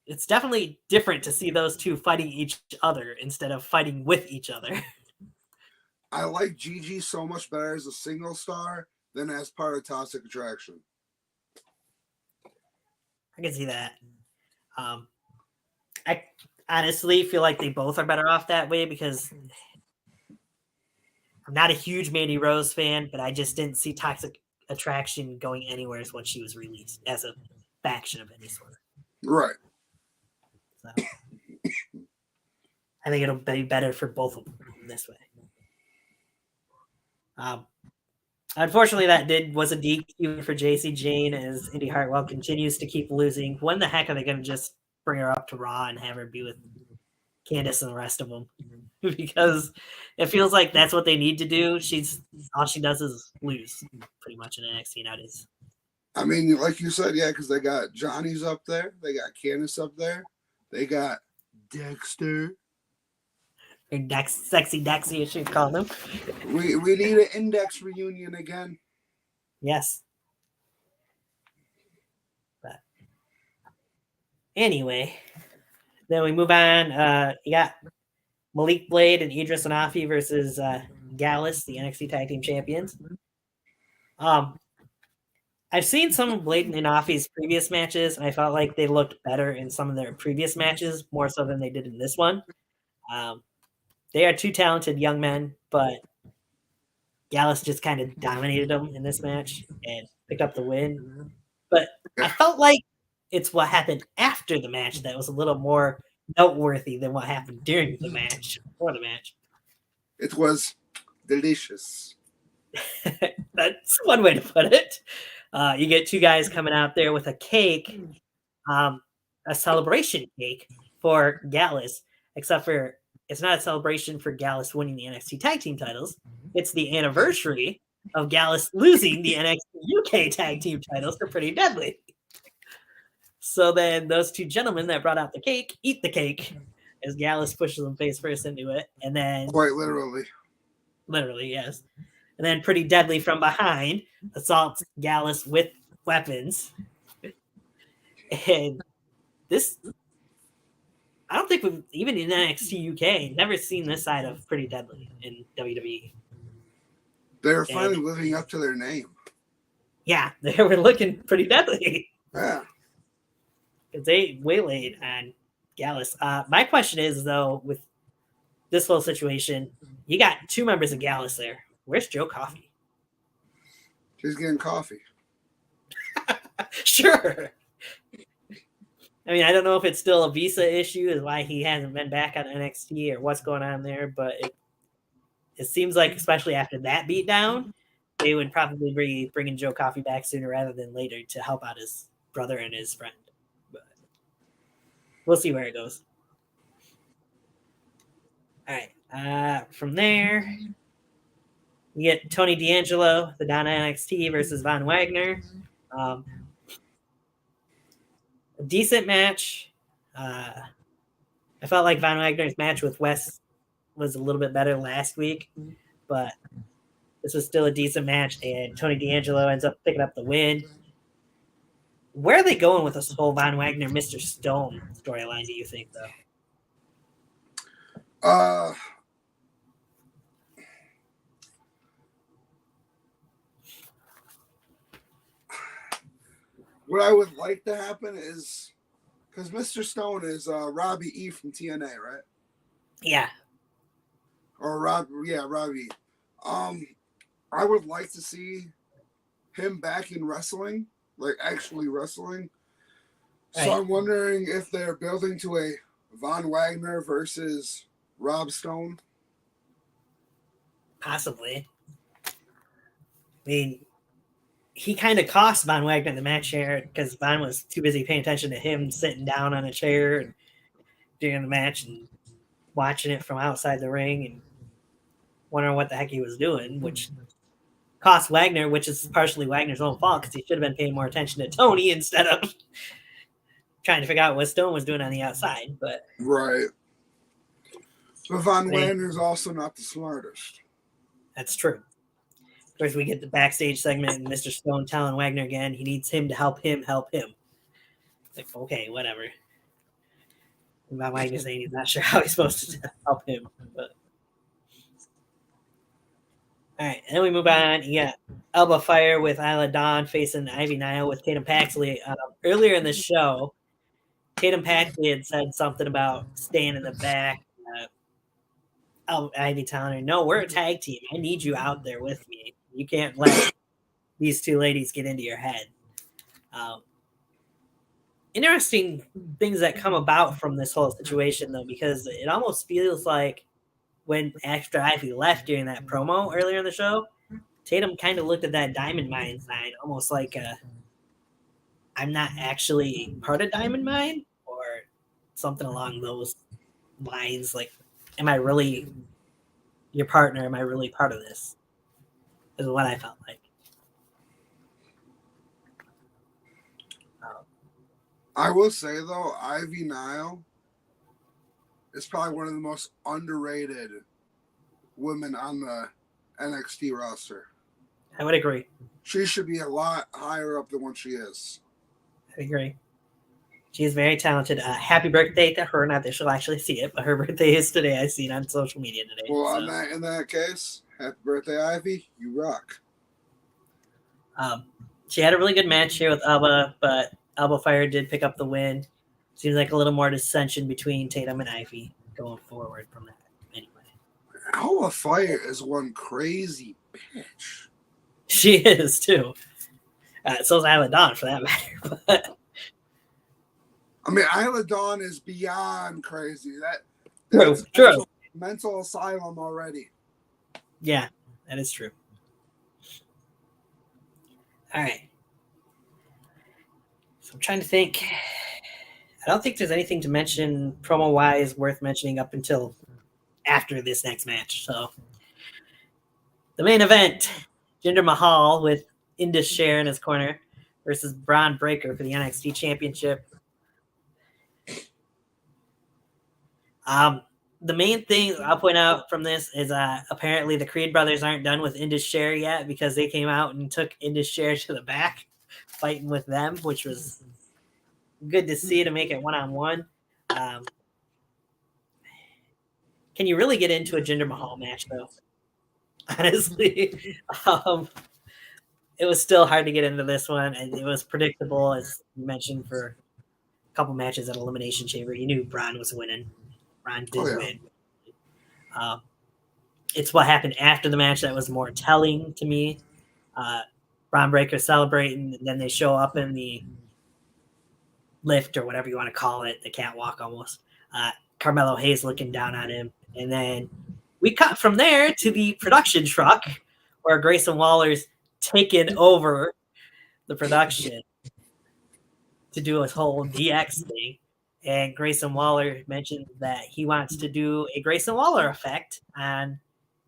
it's definitely different to see those two fighting each other instead of fighting with each other. I like Gigi so much better as a single star than as part of Toxic Attraction. I can see that. I honestly feel like they both are better off that way, because I'm not a huge Mandy Rose fan, but I just didn't see Toxic Attraction going anywhere once she was released as a faction of any sort. Right. So I think it'll be better for both of them this way. Unfortunately, that was a DQ for JC Jane, as Indy Hartwell continues to keep losing. When the heck are they going to just bring her up to Raw and have her be with Candice and the rest of them? Because it feels like that's what they need to do. All she does is lose, pretty much, in NXT nowadays. I mean, like you said, yeah, because they got Johnny's up there, they got Candice up there, they got Dexter. Or Sexy Dexy, as you call them. We need an Index reunion again. Yes. But anyway, then we move on. You got Malik Blade and Idris Anafi versus Gallus, the NXT Tag Team Champions. I've seen some of Blade and Anafi's previous matches, and I felt like they looked better in some of their previous matches, more so than they did in this one. They are two talented young men, but Gallus just kind of dominated them in this match and picked up the win. But I felt like it's what happened after the match that was a little more noteworthy than what happened during the match, before the match. It was delicious. That's one way to put it. You get two guys coming out there with a cake, a celebration cake for Gallus, except for it's not a celebration for Gallus winning the NXT Tag Team titles. It's the anniversary of Gallus losing the NXT UK Tag Team titles to Pretty Deadly. So then those two gentlemen that brought out the cake eat the cake as Gallus pushes them face first into it. And then... Quite literally. Literally, yes. And then Pretty Deadly from behind assaults Gallus with weapons. And this... I don't think we've, even in NXT UK, never seen this side of Pretty Deadly in WWE. They're finally living up to their name. Yeah, they were looking pretty deadly. Yeah. They waylaid on Gallus. My question is, though, with this whole situation, you got two members of Gallus there. Where's Joe Coffey? She's getting coffee. Sure. I mean, I don't know if it's still a visa issue, is why he hasn't been back on NXT or what's going on there, but it seems like, especially after that beatdown, they would probably be bringing Joe Coffey back sooner rather than later to help out his brother and his friend. But we'll see where it goes. All right. From there, we get Tony D'Angelo, the Don NXT versus Von Wagner. A decent match. I felt like Von Wagner's match with Wes was a little bit better last week, but this was still a decent match, and Tony D'Angelo ends up picking up the win. Where are they going with this whole Von Wagner, Mr. Stone storyline, do you think, though? What I would like to happen is, because Mr. Stone is Robbie E from TNA, right? Yeah. Or Robbie. I would like to see him back in wrestling, like actually wrestling. Right. So I'm wondering if they're building to a Von Wagner versus Rob Stone. Possibly. I mean, he kind of cost Von Wagner the match here because Von was too busy paying attention to him sitting down on a chair and during the match and watching it from outside the ring and wondering what the heck he was doing, which cost Wagner, which is partially Wagner's own fault because he should have been paying more attention to Tony instead of trying to figure out what Stone was doing on the outside. But right. But Von Wagner's also not the smartest. That's true. Of course, we get the backstage segment and Mr. Stone telling Wagner again he needs him to help him help him. Like, okay, whatever. And Von Wagner saying he's not sure how he's supposed to help him. But all right, and then we move on. You got Elbow Fire with Isla Dawn facing Ivy Nile with Tatum Paxley. Earlier in the show, Tatum Paxley had said something about staying in the back. Ivy telling her, no, we're a tag team. I need you out there with me. You can't let these two ladies get into your head. Interesting things that come about from this whole situation, though, because it almost feels like when after Ivy left during that promo earlier in the show, Tatum kind of looked at that Diamond Mine sign almost like I'm not actually part of Diamond Mine or something along those lines. Like, am I really your partner? Am I really part of this? Is what I felt like. I will say, though, Ivy Nile is probably one of the most underrated women on the NXT roster. I would agree. She should be a lot higher up than what she is. I agree. She is very talented. Happy birthday to her. Not that she'll actually see it, but her birthday is today. I seen on social media today. Well, so. in that case, happy birthday, Ivy. You rock. She had a really good match here with Alba, but Elbow Fire did pick up the win. Seems like a little more dissension between Tatum and Ivy going forward from that. Anyway, Alba Fire is one crazy bitch. She is too. So is Isla Dawn for that matter. But I mean, Isla Dawn is beyond crazy. That's true. Mental asylum already. Yeah, that is true. All right. So I'm trying to think. I don't think there's anything to mention promo-wise worth mentioning up until after this next match. So the main event, Jinder Mahal with Indus Sher in his corner versus Braun Breaker for the NXT Championship. The main thing I'll point out from this is apparently the Creed brothers aren't done with Indus Sher yet because they came out and took Indus Sher to the back fighting with them, which was good to see to make it one-on-one. Can you really get into a Jinder Mahal match, though? Honestly, it was still hard to get into this one, and it was predictable, as you mentioned, for a couple matches at Elimination Chamber. You knew Braun was winning. Braun did win. It's what happened after the match that was more telling to me. Braun Breaker celebrating, and then they show up in the lift or whatever you want to call it, the catwalk almost. Carmelo Hayes looking down on him. And then we cut from there to the production truck where Grayson Waller's taken over the production to do his whole DX thing. And Grayson Waller mentioned that he wants to do a Grayson Waller effect on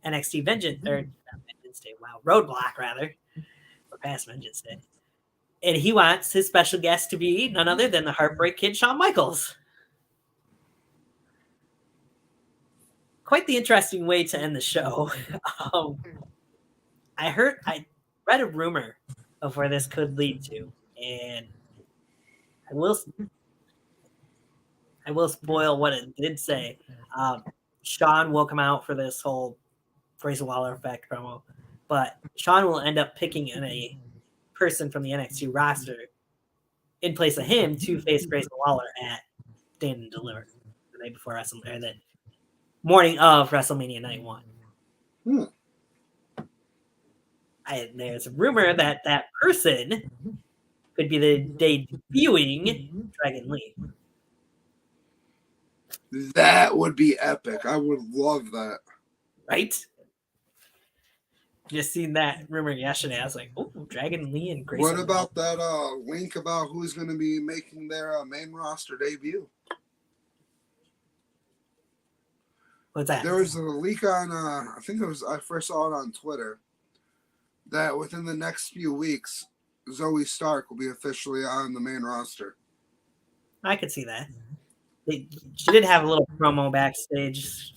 NXT Vengeance, or not Vengeance Day, wow, Roadblock rather, or past Vengeance Day. And he wants his special guest to be none other than the Heartbreak Kid, Shawn Michaels. Quite the interesting way to end the show. I read a rumor of where this could lead to, and I will spoil what it did say. Shawn will come out for this whole Grayson Waller effect promo, but Shawn will end up picking a person from the NXT roster in place of him to face Grayson Waller at Stand and Deliver the night before WrestleMania, or the morning of WrestleMania Night 1. There's a rumor that that person could be the debuting Dragon Lee. That would be epic. I would love that. Right? Just seen that rumor yesterday. I was like, oh, Dragon Lee and Grayson. What about that link about who's going to be making their main roster debut? What's that? There was a leak on, I first saw it on Twitter, that within the next few weeks, Zoe Stark will be officially on the main roster. I could see that. She did have a little promo backstage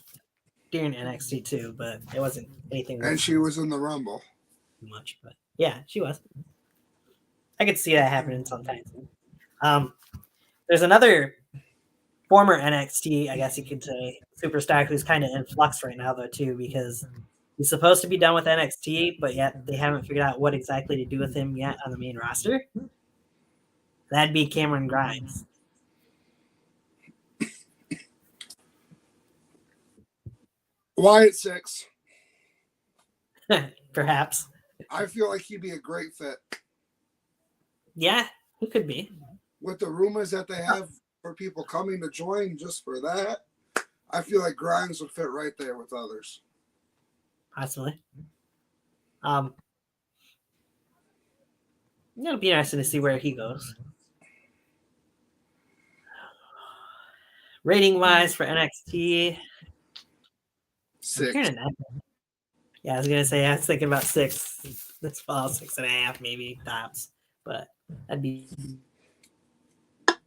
during NXT too, but it wasn't anything. And she was in the Rumble. Much, but yeah, she was. I could see that happening sometimes. There's another former NXT, I guess you could say, superstar who's kind of in flux right now, though, too, because he's supposed to be done with NXT, but yet they haven't figured out what exactly to do with him yet on the main roster. That'd be Cameron Grimes. Wyatt Six. Perhaps. I feel like he'd be a great fit. Yeah, he could be. With the rumors that they have for people coming to join just for that, I feel like Grimes would fit right there with others. Possibly. It'll be interesting to see where he goes. Rating wise for NXT, 6. Yeah, I was gonna say I was thinking about 6. This fall 6.5 maybe tops, but that'd be. I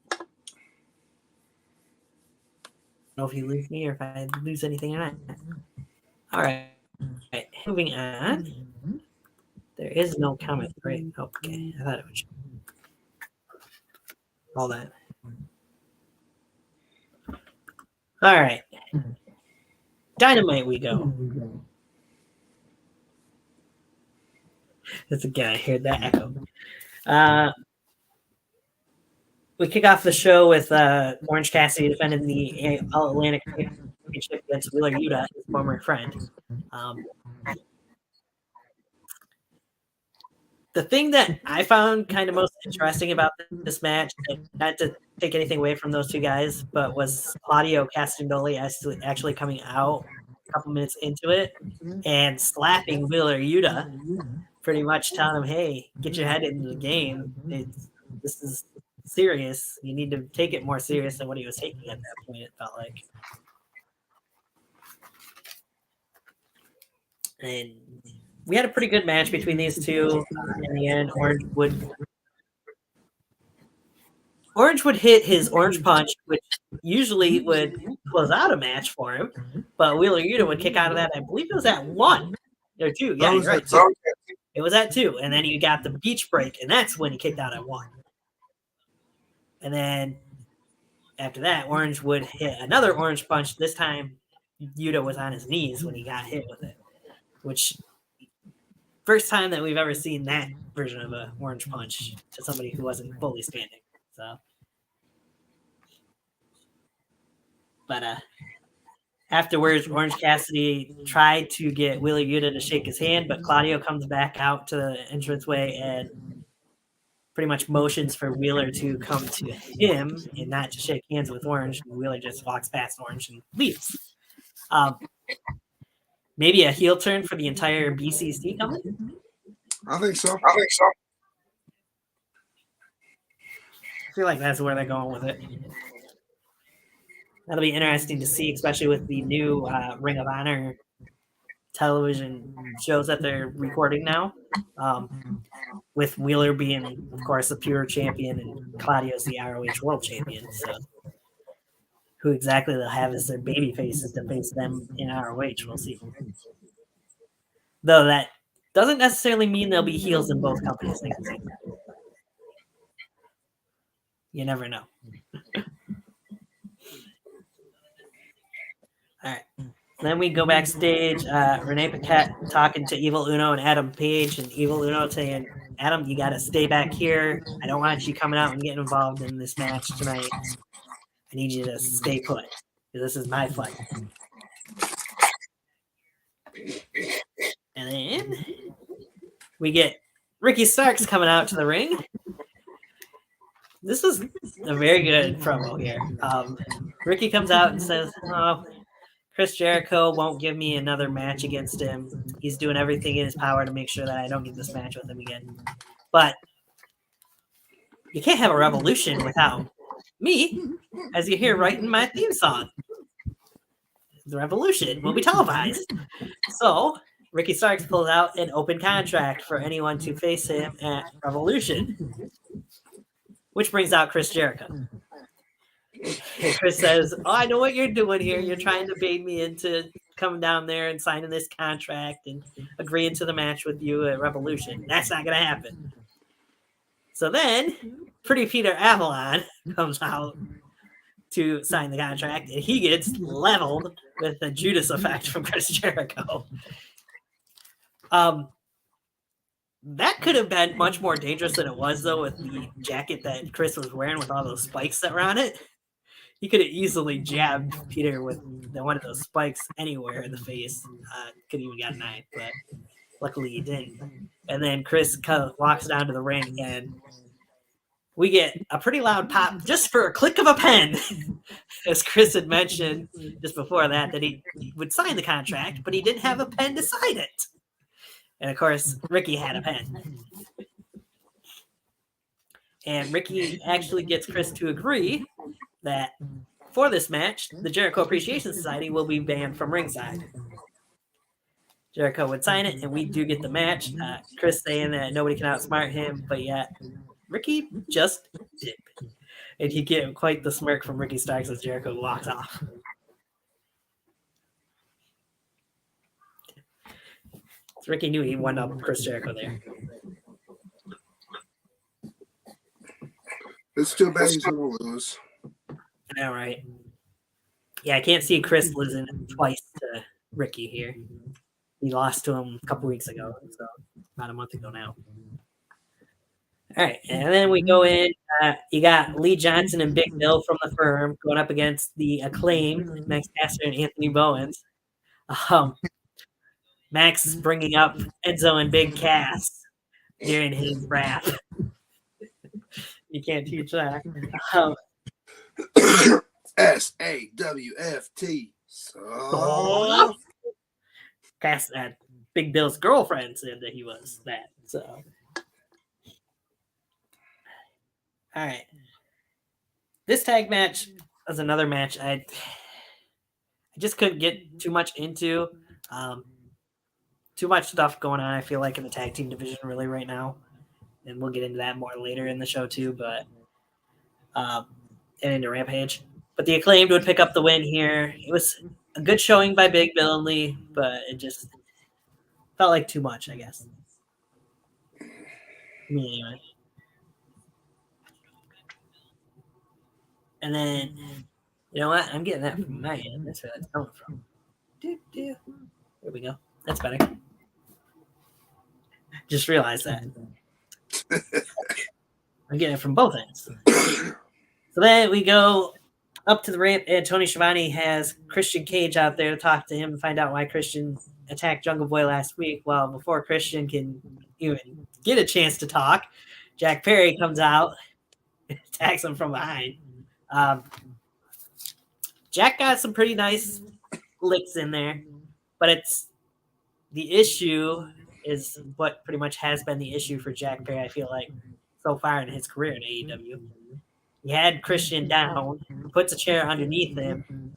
don't know if you lose me or if I lose anything or not. All right. Moving on. There is no comment, right? Okay, I thought it was all that. All right. Dynamite we go. That's a guy. I heard that echo. We kick off the show with Orange Cassidy defending the All-Atlantic Championship against Wheeler Yuta, his former friend. The thing that I found kind of most interesting about this match, not to take anything away from those two guys, but was Claudio Castagnoli actually coming out a couple minutes into it and slapping Wheeler Yuta, pretty much telling him, hey, get your head into the game. This is serious. You need to take it more serious than what he was taking at that point, it felt like. And we had a pretty good match between these two. In the end, Orange would hit his orange punch, which usually would close out a match for him. But Wheeler Yuta would kick out of that. I believe it was at 1 or 2. Yeah, you're right. It was at 2. And then you got the beach break, and that's when he kicked out at 1. And then after that, Orange would hit another orange punch. This time, Yuta was on his knees when he got hit with it, which first time that we've ever seen that version of an orange punch to somebody who wasn't fully standing. So, but afterwards, Orange Cassidy tried to get Wheeler Yuta to shake his hand, but Claudio comes back out to the entranceway and pretty much motions for Wheeler to come to him and not to shake hands with Orange. Wheeler just walks past Orange and leaves. Maybe a heel turn for the entire BCC company? I think so. I feel like that's where they're going with it. That'll be interesting to see, especially with the new Ring of Honor television shows that they're recording now. With Wheeler being, of course, the pure champion and Claudio's the ROH World Champion. So who exactly they'll have as their baby faces to face them in ROH, we'll see. Though that doesn't necessarily mean they'll be heels in both companies. You never know. All right. Then we go backstage. Renee Paquette talking to Evil Uno and Adam Page, and Evil Uno saying, Adam, you got to stay back here. I don't want you coming out and getting involved in this match tonight. I need you to stay put. This is my fight. And then we get Ricky Starks coming out to the ring. This is a very good promo here. Ricky comes out and says, oh, Chris Jericho won't give me another match against him. He's doing everything in his power to make sure that I don't get this match with him again. But you can't have a revolution without me, as you hear right in my theme song. The revolution will be televised. So Ricky Starks pulls out an open contract for anyone to face him at Revolution, which brings out Chris Jericho. And Chris says, oh, I know what you're doing here. You're trying to bait me into coming down there and signing this contract and agreeing to the match with you at Revolution. That's not going to happen. So then, Pretty Peter Avalon comes out to sign the contract, and he gets leveled with the Judas effect from Chris Jericho. That could have been much more dangerous than it was, though, with the jacket that Chris was wearing with all those spikes that were on it. He could have easily jabbed Peter with one of those spikes anywhere in the face. Could even got a knife, but luckily he didn't. And then Chris walks down to the ring, and we get a pretty loud pop just for a click of a pen. As Chris had mentioned just before that he would sign the contract, but he didn't have a pen to sign it. And, of course, Ricky had a pen. And Ricky actually gets Chris to agree that for this match, the Jericho Appreciation Society will be banned from ringside. Jericho would sign it, and we do get the match. Chris saying that nobody can outsmart him, but yet Ricky just did. And you get quite the smirk from Ricky Starks as Jericho walks off. So Ricky knew he won up Chris Jericho there. It's too bad he's going to lose. I know, right? Yeah, I can't see Chris losing twice to Ricky here. He lost to him a couple weeks ago, so about a month ago now. All right, and then we go in. You got Lee Johnson and Big Bill from the Firm going up against the Acclaim, Max Caster and Anthony Bowens. Max bringing up Enzo and Big Cass during his rap. You can't teach that. SAWFT. So Cass, Big Bill's girlfriend said that he was that. So, all right. This tag match was another match I just couldn't get too much into. Too much stuff going on, I feel like, in the tag team division really right now. And we'll get into that more later in the show too, but and into Rampage. But the Acclaimed would pick up the win here. It was a good showing by Big Bill and Lee, but it just felt like too much, I guess. Me anyway. And then, you know what? I'm getting that from my end. That's where that's coming from. There we go. That's better. Just realized that. I'm getting it from both ends. So then we go up to the ramp, and Tony Schiavone has Christian Cage out there to talk to him and find out why Christian attacked Jungle Boy last week. Well, before Christian can even get a chance to talk, Jack Perry comes out and attacks him from behind. Jack got some pretty nice licks in there, but the issue is what pretty much has been the issue for Jack Perry, I feel like, so far in his career in AEW. He had Christian down, puts a chair underneath him,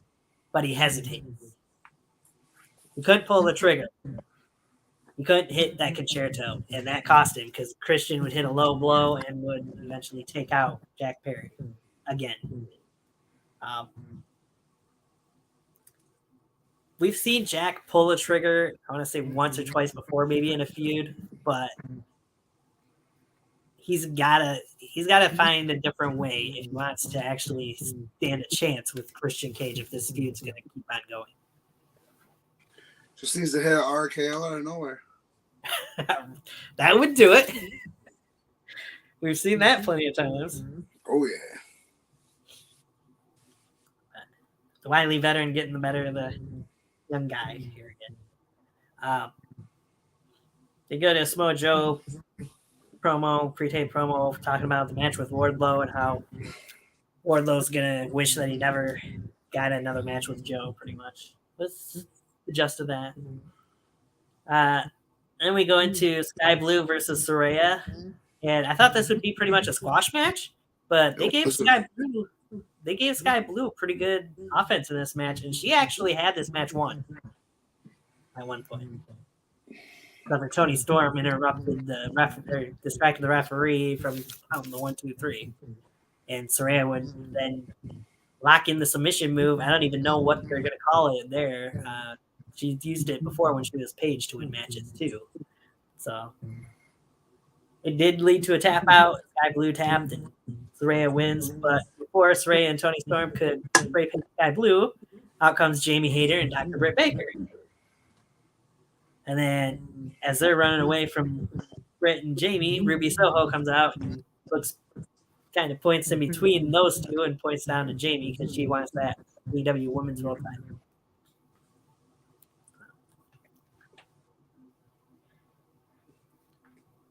but he hesitates. He couldn't pull the trigger. He couldn't hit that concerto, and that cost him because Christian would hit a low blow and would eventually take out Jack Perry again. We've seen Jack pull a trigger, I want to say once or twice before, maybe in a feud, but he's gotta find a different way if he wants to actually stand a chance with Christian Cage if this feud's gonna keep on going. Just needs to hit an RKO out of nowhere. That would do it. We've seen that plenty of times. Oh yeah. The wily veteran getting the better of the young guy here again. They go to a Samoa Joe promo, pre-tape promo, talking about the match with Wardlow and how Wardlow's gonna wish that he never got another match with Joe. Pretty much, what's the gist of that? Then we go into Sky Blue versus Saraya, and I thought this would be pretty much a squash match, but they gave Sky Blue pretty good offense in this match, and she actually had this match won at one point. However, Tony Storm interrupted distracted the referee from counting the 1, 2, 3, and Saraya would then lock in the submission move. I don't even know what they're going to call it there. She's used it before when she was Paige to win matches too. So it did lead to a tap out. Sky Blue tapped and Saraya wins. But before Saraya and Tony Storm could spray paint Sky Blue, out comes Jamie Hayter and Dr. Britt Baker. And then as they're running away from Britt and Jamie, Ruby Soho comes out and kind of points in between those two and points down to Jamie because she wants that AEW Women's World Title.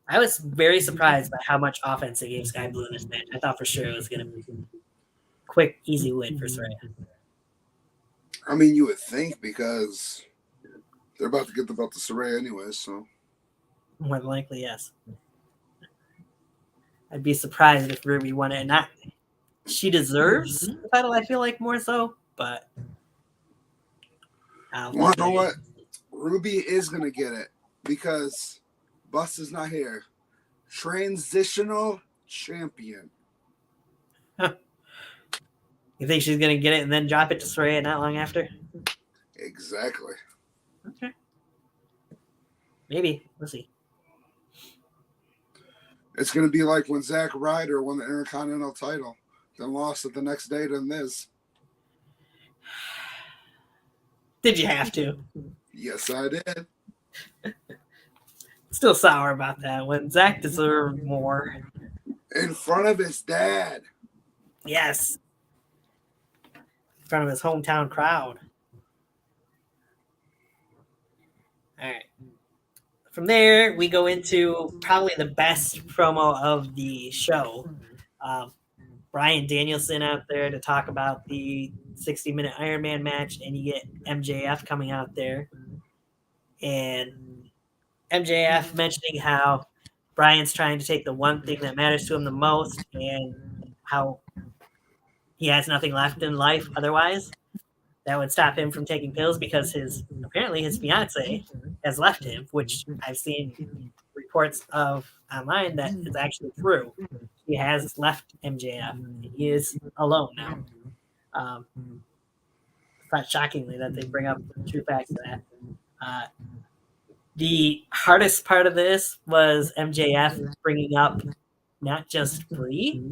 I was very surprised by how much offense they gave Sky Blue in this match. I thought for sure it was going to be a quick, easy win for Saraya. I mean, you would think because they're about to get the belt to Saraya anyway, so. More than likely, yes. I'd be surprised if Ruby won it. Not, she deserves the title, I feel like, more so, but. Well, you know what? Ruby is going to get it because Bust is not here. Transitional champion. You think she's going to get it and then drop it to Saraya not long after? Exactly. Okay. Maybe. We'll see. It's going to be like when Zack Ryder won the Intercontinental title, then lost it the next day to Miz. Did you have to? Yes, I did. Still sour about that one. Zack deserved more. In front of his dad. Yes. In front of his hometown crowd. All right. From there, we go into probably the best promo of the show. Bryan Danielson out there to talk about the 60-minute Iron Man match, and you get MJF coming out there. And MJF mentioning how Bryan's trying to take the one thing that matters to him the most and how he has nothing left in life otherwise. That would stop him from taking pills because apparently his fiance has left him, which I've seen reports of online that is actually true. He has left MJF. He is alone now. It's not shockingly that they bring up true facts of that. The hardest part of this was MJF bringing up not just Bree,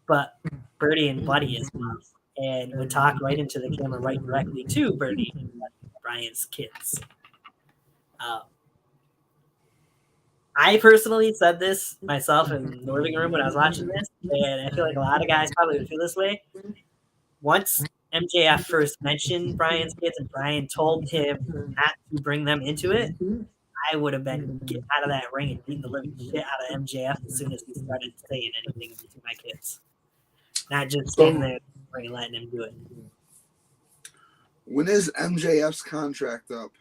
but Birdie and Buddy as well. And would talk right into the camera, right directly to Birdie and Bryan's kids. I personally said this myself in the living room when I was watching this, and I feel like a lot of guys probably would feel this way. Once MJF first mentioned Bryan's kids and Bryan told him not to bring them into it, I would have been getting out of that ring and beating the living shit out of MJF as soon as he started saying anything to my kids. Not just standing there and letting him do it. When is MJF's contract up?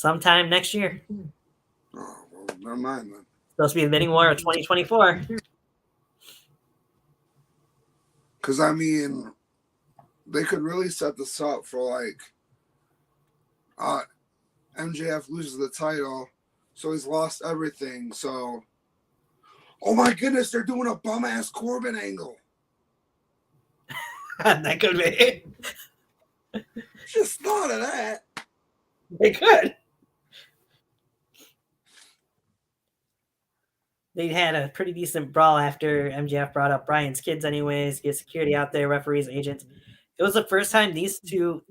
sometime next year. Oh, well, never mind then. Supposed to be the bidding war of 2024. Because, I mean, they could really set this up for, like, MJF loses the title, so he's lost everything. So, oh my goodness, they're doing a bum-ass Corbin angle. That could be. Just thought of that. They could. They had a pretty decent brawl after MJF brought up Brian's kids anyways, get security out there, referees, agents. It was the first time these two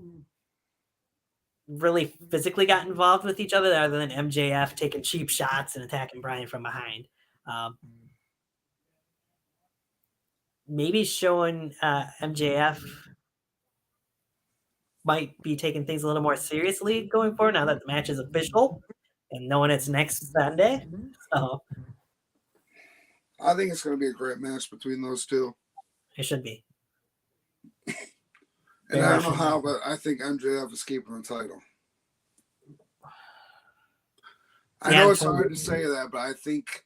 really physically got involved with each other other than MJF taking cheap shots and attacking Brian from behind. Maybe showing MJF might be taking things a little more seriously going forward now that the match is official and knowing it's next Sunday. So I think it's going to be a great match between those two. It should be. And I don't know how, but I think MJF is keeping the title. I know it's hard to say that, but I think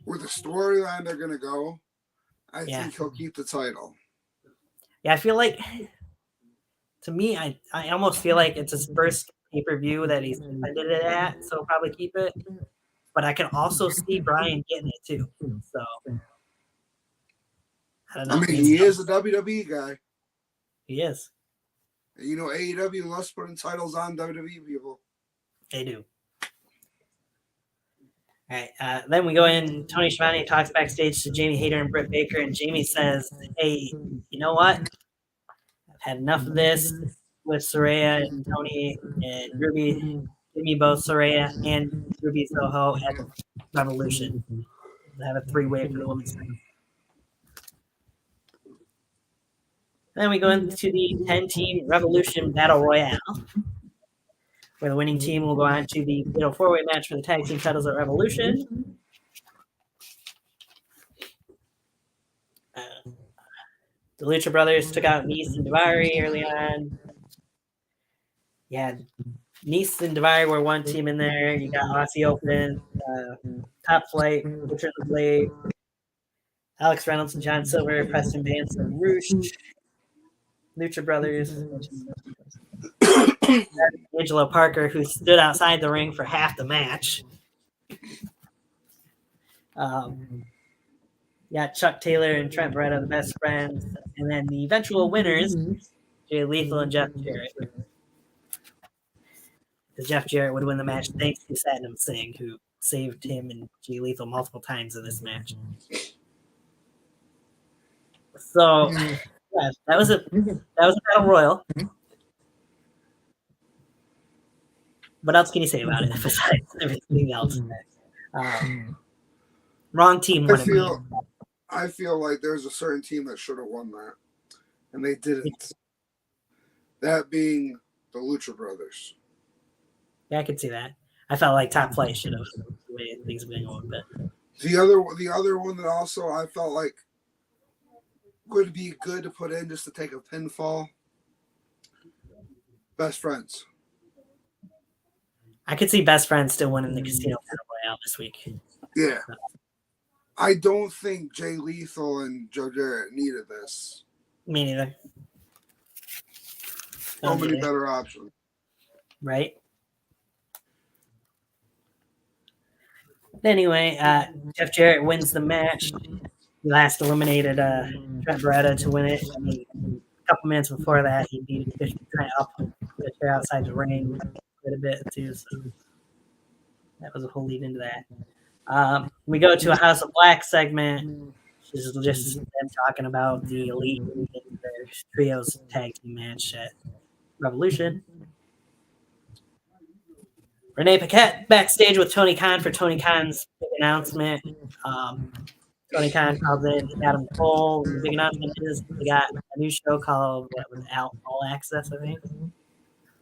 with the storyline they're going to go, I think he'll keep the title. Yeah, I feel like, to me, I almost feel like it's his first pay-per-view that he's defended it at, so he'll probably keep it. But I can also see Brian getting it too. So I don't know. I mean, he is a WWE guy. He is. You know, AEW loves putting titles on WWE people. They do. All right. Then we go in. Tony Schiavone talks backstage to Jamie Hayter and Britt Baker, and Jamie says, "Hey, you know what? I've had enough of this with Saraya and Tony and Ruby. Give me both Saraya and Ruby Soho at Revolution. We'll have a three-way for the women's title." Then we go into the 10-team Revolution Battle Royale, where the winning team will go on to the fatal four-way match for the tag team titles at Revolution. The Lucha Brothers took out Nice and Daivari early on. Yeah, Nice and Daivari were one team in there. You got Aussie Open, Top Flight, Butcher the Blade, Alex Reynolds and John Silver, Preston Vance and Roosh, Lucha Brothers, Angelo Parker, who stood outside the ring for half the match. Chuck Taylor and Trent Beretta, the best friends. And then the eventual winners, Jay Lethal and Jeff Jarrett. Because Jeff Jarrett would win the match thanks to Satnam Singh, who saved him and Jay Lethal multiple times in this match. So, yeah, that was a battle royal. What else can you say about it besides everything else? Wrong team won it. I feel like there's a certain team that should have won that, and they didn't. That being the Lucha Brothers. Yeah, I could see that. I felt like Top Flight should have the way things have been going, but the other one that also I felt like would be good to put in just to take a pinfall. Best Friends. I could see Best Friends still winning the Casino Battle Royale this week. Yeah. I don't think Jay Lethal and Joe Jarrett needed this. Me neither. So many better options. Right? Anyway, Jeff Jarrett wins the match. He last eliminated Trent Beretta to win it. I mean, a couple minutes before that, he beat Trent up outside the ring quite a bit, too. So that was a whole lead into that. We go to a House of Black segment. This is just them talking about the Elite and their trios tag team match at Revolution. Renee Paquette backstage with Tony Khan for Tony Khan's big announcement. Tony Khan calls in Adam Cole. The big announcement is they got a new show called All Access, I think.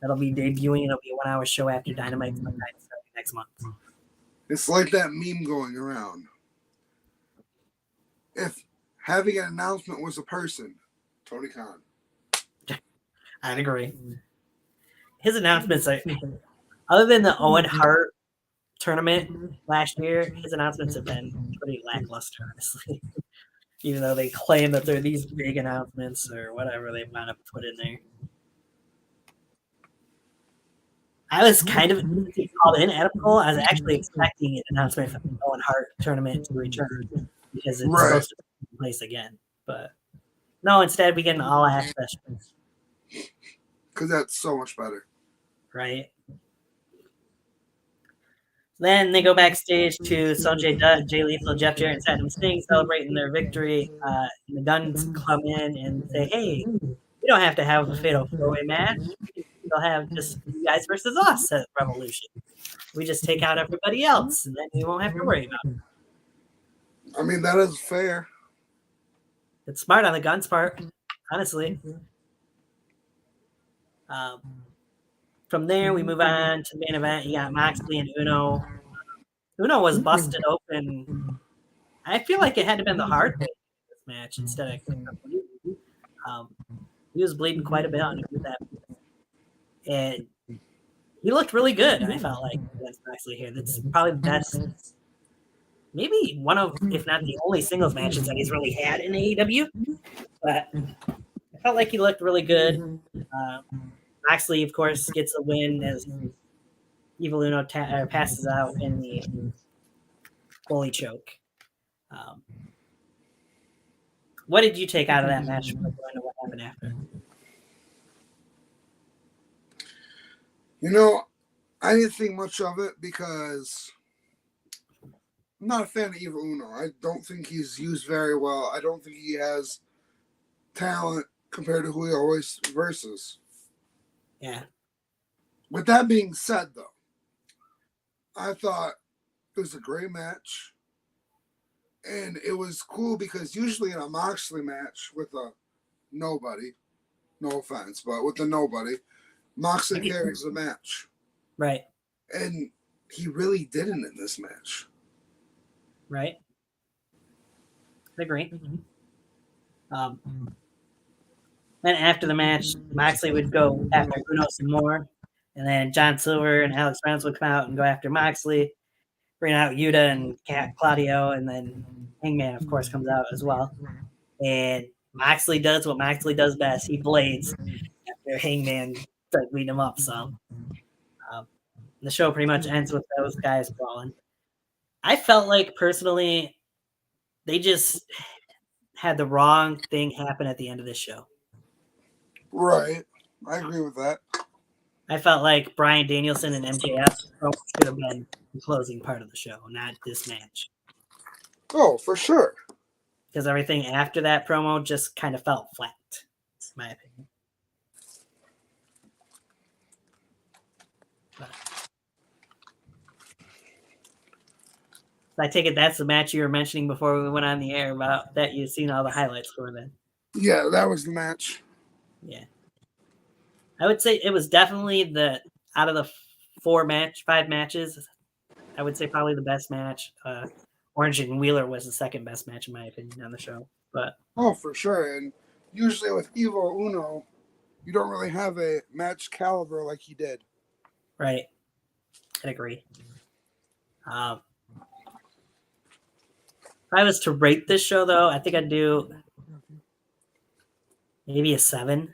That'll be debuting. It'll be a 1-hour show after Dynamite next month. It's like that meme going around. If having an announcement was a person, Tony Khan. I'd agree. His announcements are Other than the Owen Hart tournament last year, his announcements have been pretty lackluster, honestly. Even though they claim that they're these big announcements or whatever they want to put in there. I was kind of called in Adam Cole. I was actually expecting an announcement from the Owen Hart tournament to return because it's supposed to be in place again. But no, instead we get an all access. Because that's so much better. Right. Then they go backstage to Sonjay Dutt, Jay Lethal, Jeff Jarrett, and Satnam Singh celebrating their victory. And the Guns come in and say, hey, we don't have to have a fatal four-way match. They'll have just you guys versus us at Revolution. We just take out everybody else, and then we won't have to worry about it. I mean, that is fair. It's smart on the Guns' part, honestly. From there, we move on to the main event. You got Moxley and Uno. Uno was busted open. I feel like it had to have been the hard way in this match instead of he was bleeding quite a bit on that. And he looked really good, I felt like, against Moxley here. That's probably the best, maybe one of, if not the only singles matches that he's really had in AEW. But I felt like he looked really good. Moxley, of course, gets a win as Evil Uno passes out in the bully choke. What did you take out of that match before going to what happened after? You know, I didn't think much of it because I'm not a fan of Evil Uno. I don't think he's used very well. I don't think he has talent compared to who he always versus. Yeah. With that being said, though, I thought it was a great match. And it was cool because usually in a Moxley match with a nobody, no offense, but with a nobody, Moxley carries the match. Right. And he really didn't in this match. Right. I agree. Then after the match, Moxley would go after Uno some more. And then John Silver and Alex Reynolds would come out and go after Moxley, bring out Yuta and Claudio, and then Hangman, of course, comes out as well. And Moxley does what Moxley does best. He blades after Hangman starts beating him up some. The show pretty much ends with those guys brawling. I felt like, personally, they just had the wrong thing happen at the end of this show. Right. I agree with that. I felt like Bryan Danielson and MJF should have been the closing part of the show, not this match. Oh, for sure. Because everything after that promo just kind of felt flat, in my opinion. But I take it that's the match you were mentioning before we went on the air about that you've seen all the highlights for then. Yeah, that was the match. Yeah. I would say it was definitely out of the 5 matches, I would say probably the best match. Orange and Wheeler was the second best match in my opinion on the show. But for sure. And usually with Evil Uno, you don't really have a match caliber like he did. Right. I agree. If I was to rate this show, though, I think I'd do maybe a 7.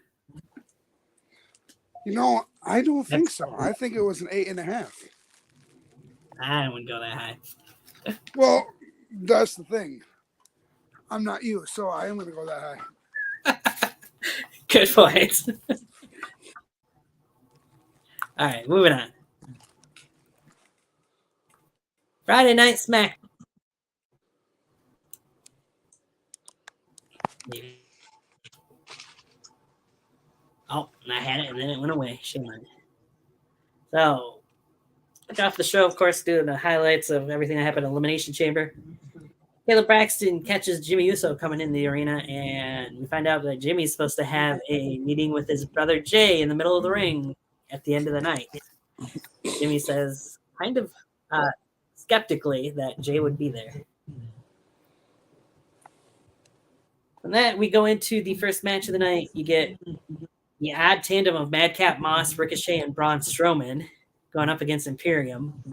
You know, I don't think so. I think it was an 8.5. I wouldn't go that high. Well, that's the thing. I'm not you, so I am going to go that high. Good point. All right, moving on. Friday Night Smack. Oh, I had it and then it went away. Shame on it. So, kick off the show, of course, doing the highlights of everything that happened in Elimination Chamber. Caleb Braxton catches Jimmy Uso coming in the arena, and we find out that Jimmy's supposed to have a meeting with his brother Jay in the middle of the ring at the end of the night. Jimmy says, kind of skeptically, that Jay would be there. From that, we go into the first match of the night. You get the odd tandem of Madcap Moss, Ricochet, and Braun Strowman going up against Imperium.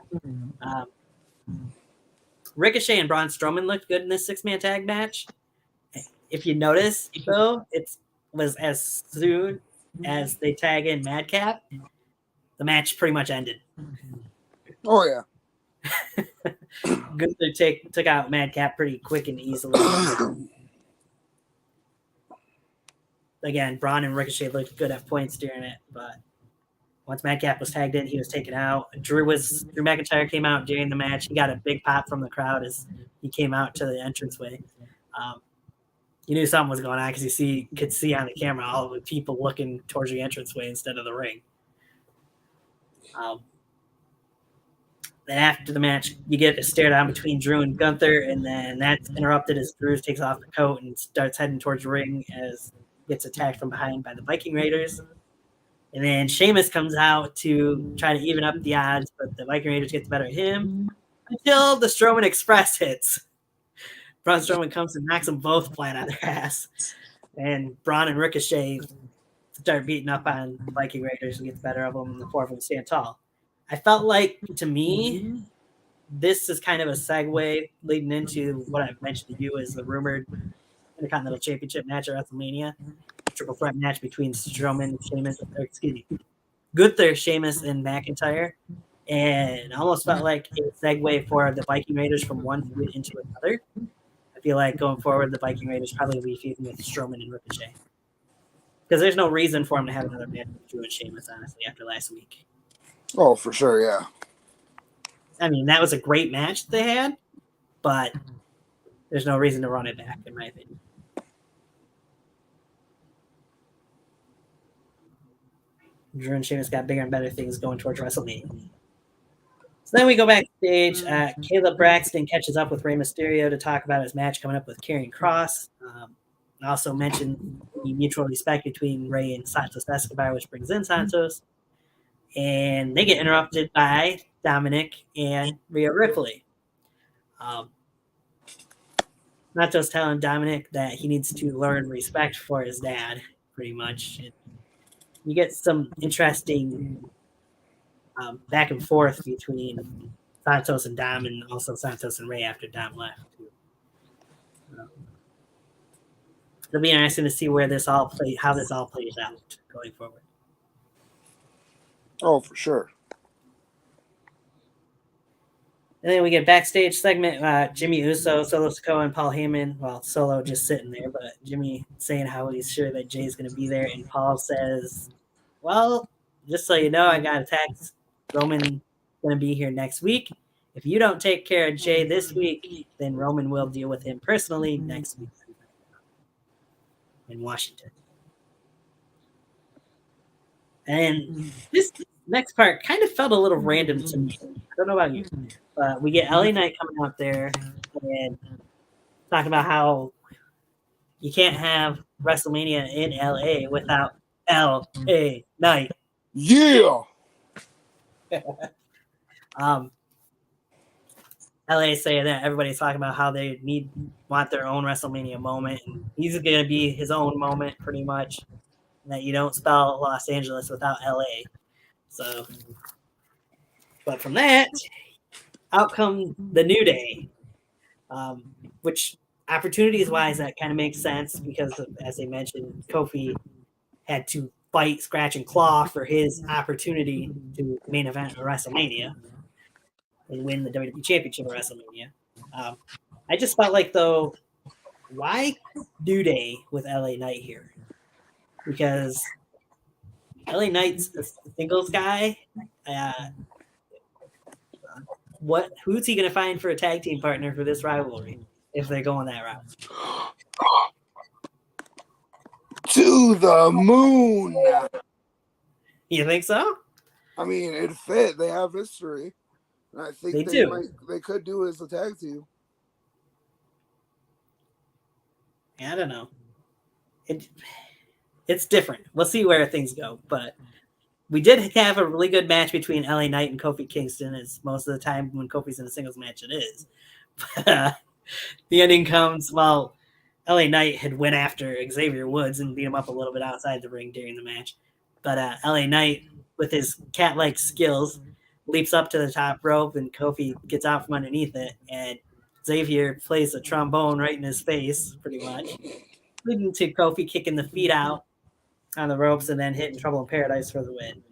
Ricochet and Braun Strowman looked good in this 6-man tag match. If you notice, though, it was as soon as they tag in Madcap, the match pretty much ended. Oh, yeah. Gunther took out Madcap pretty quick and easily. Again, Braun and Ricochet looked good at points during it, but once Madcap was tagged in, he was taken out. Drew McIntyre came out during the match. He got a big pop from the crowd as he came out to the entranceway. You knew something was going on because you could see on the camera all the people looking towards the entranceway instead of the ring. Then after the match, you get a stare down between Drew and Gunther, and then that's interrupted as Drew takes off the coat and starts heading towards the ring as gets attacked from behind by the Viking Raiders. And then Sheamus comes out to try to even up the odds, but the Viking Raiders get the better of him until the Strowman Express hits. Braun Strowman comes and knocks them both flat on their ass. And Braun and Ricochet start beating up on the Viking Raiders and get the better of them, and the four of them stand tall. I felt like, to me, this is kind of a segue leading into what I've mentioned to you as the rumored Intercontinental Championship match at WrestleMania. Triple threat match between Strowman, Sheamus, Gunther, Sheamus, and McIntyre. And almost felt like a segue for the Viking Raiders from one feud into another. I feel like going forward, the Viking Raiders probably will be feuding with Strowman and Ricochet. Because there's no reason for them to have another match with Drew and Sheamus, honestly, after last week. Oh, for sure, yeah. I mean, that was a great match they had, but there's no reason to run it back, in my opinion. Drew and Sheamus got bigger and better things going towards WrestleMania. So then we go backstage. Caleb Braxton catches up with Rey Mysterio to talk about his match coming up with Karrion Kross. Also mentioned the mutual respect between Rey and Santos Escobar, which brings in Santos. And they get interrupted by Dominic and Rhea Ripley. Santos telling Dominic that he needs to learn respect for his dad, pretty much. You get some interesting back and forth between Santos and Dom, and also Santos and Rey after Dom left. It'll be interesting to see how this all plays out going forward. Oh, for sure. And then we get backstage segment. Jimmy Uso, Solo Sikoa, and Paul Heyman. Well, Solo just sitting there, but Jimmy saying how he's sure that Jay's going to be there, and Paul says, "Well, just so you know, I got a text. Roman's going to be here next week. If you don't take care of Jay this week, then Roman will deal with him personally next week in Washington." And this next part kind of felt a little random to me. I don't know about you, but we get LA Knight coming out there and talking about how you can't have WrestleMania in LA without LA Knight. Yeah. LA saying that everybody's talking about how they want their own WrestleMania moment, and he's going to be his own moment pretty much. And that you don't spell Los Angeles without LA. So, but from that, out come the New Day, which opportunities-wise, that kind of makes sense because, as they mentioned, Kofi had to fight, scratch, and claw for his opportunity to main event at WrestleMania and win the WWE Championship at WrestleMania. I just felt like, though, why New Day with LA Knight here? Because LA Knight's a singles guy. Who's he going to find for a tag team partner for this rivalry if they're going that route? To the moon. You think so? I mean, it fit. They have history. And I think they could do it as a tag team. I don't know. It's different. We'll see where things go. But we did have a really good match between LA Knight and Kofi Kingston, as most of the time when Kofi's in a singles match it is. But the ending comes, LA Knight had went after Xavier Woods and beat him up a little bit outside the ring during the match. But LA Knight, with his cat-like skills, leaps up to the top rope, and Kofi gets out from underneath it, and Xavier plays a trombone right in his face, pretty much, leading to Kofi kicking the feet out on the ropes and then hitting Trouble in Paradise for the win.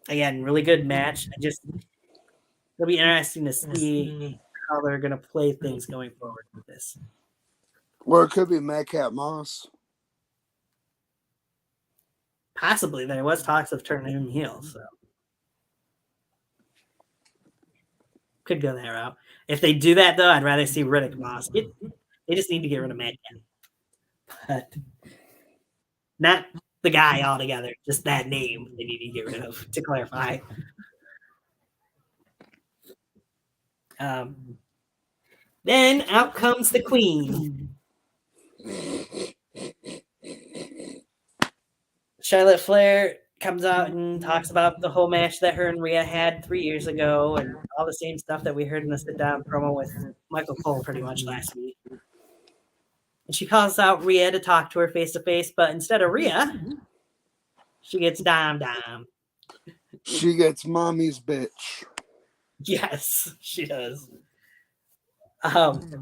Again, really good match. It'll be interesting to see how they're going to play things going forward with this. Well, it could be Madcap Moss. Possibly. There was talks of turning him heel, so could go that route. If they do that, though, I'd rather see Riddick Moss. They just need to get rid of Madcap. But not the guy altogether, just that name they need to get rid of, to clarify. Then out comes the Queen. Charlotte Flair comes out and talks about the whole match that her and Rhea had 3 years ago and all the same stuff that we heard in the sit-down promo with Michael Cole pretty much last week. And she calls out Rhea to talk to her face-to-face, but instead of Rhea, she gets Dom. She gets mommy's bitch. Yes, she does. The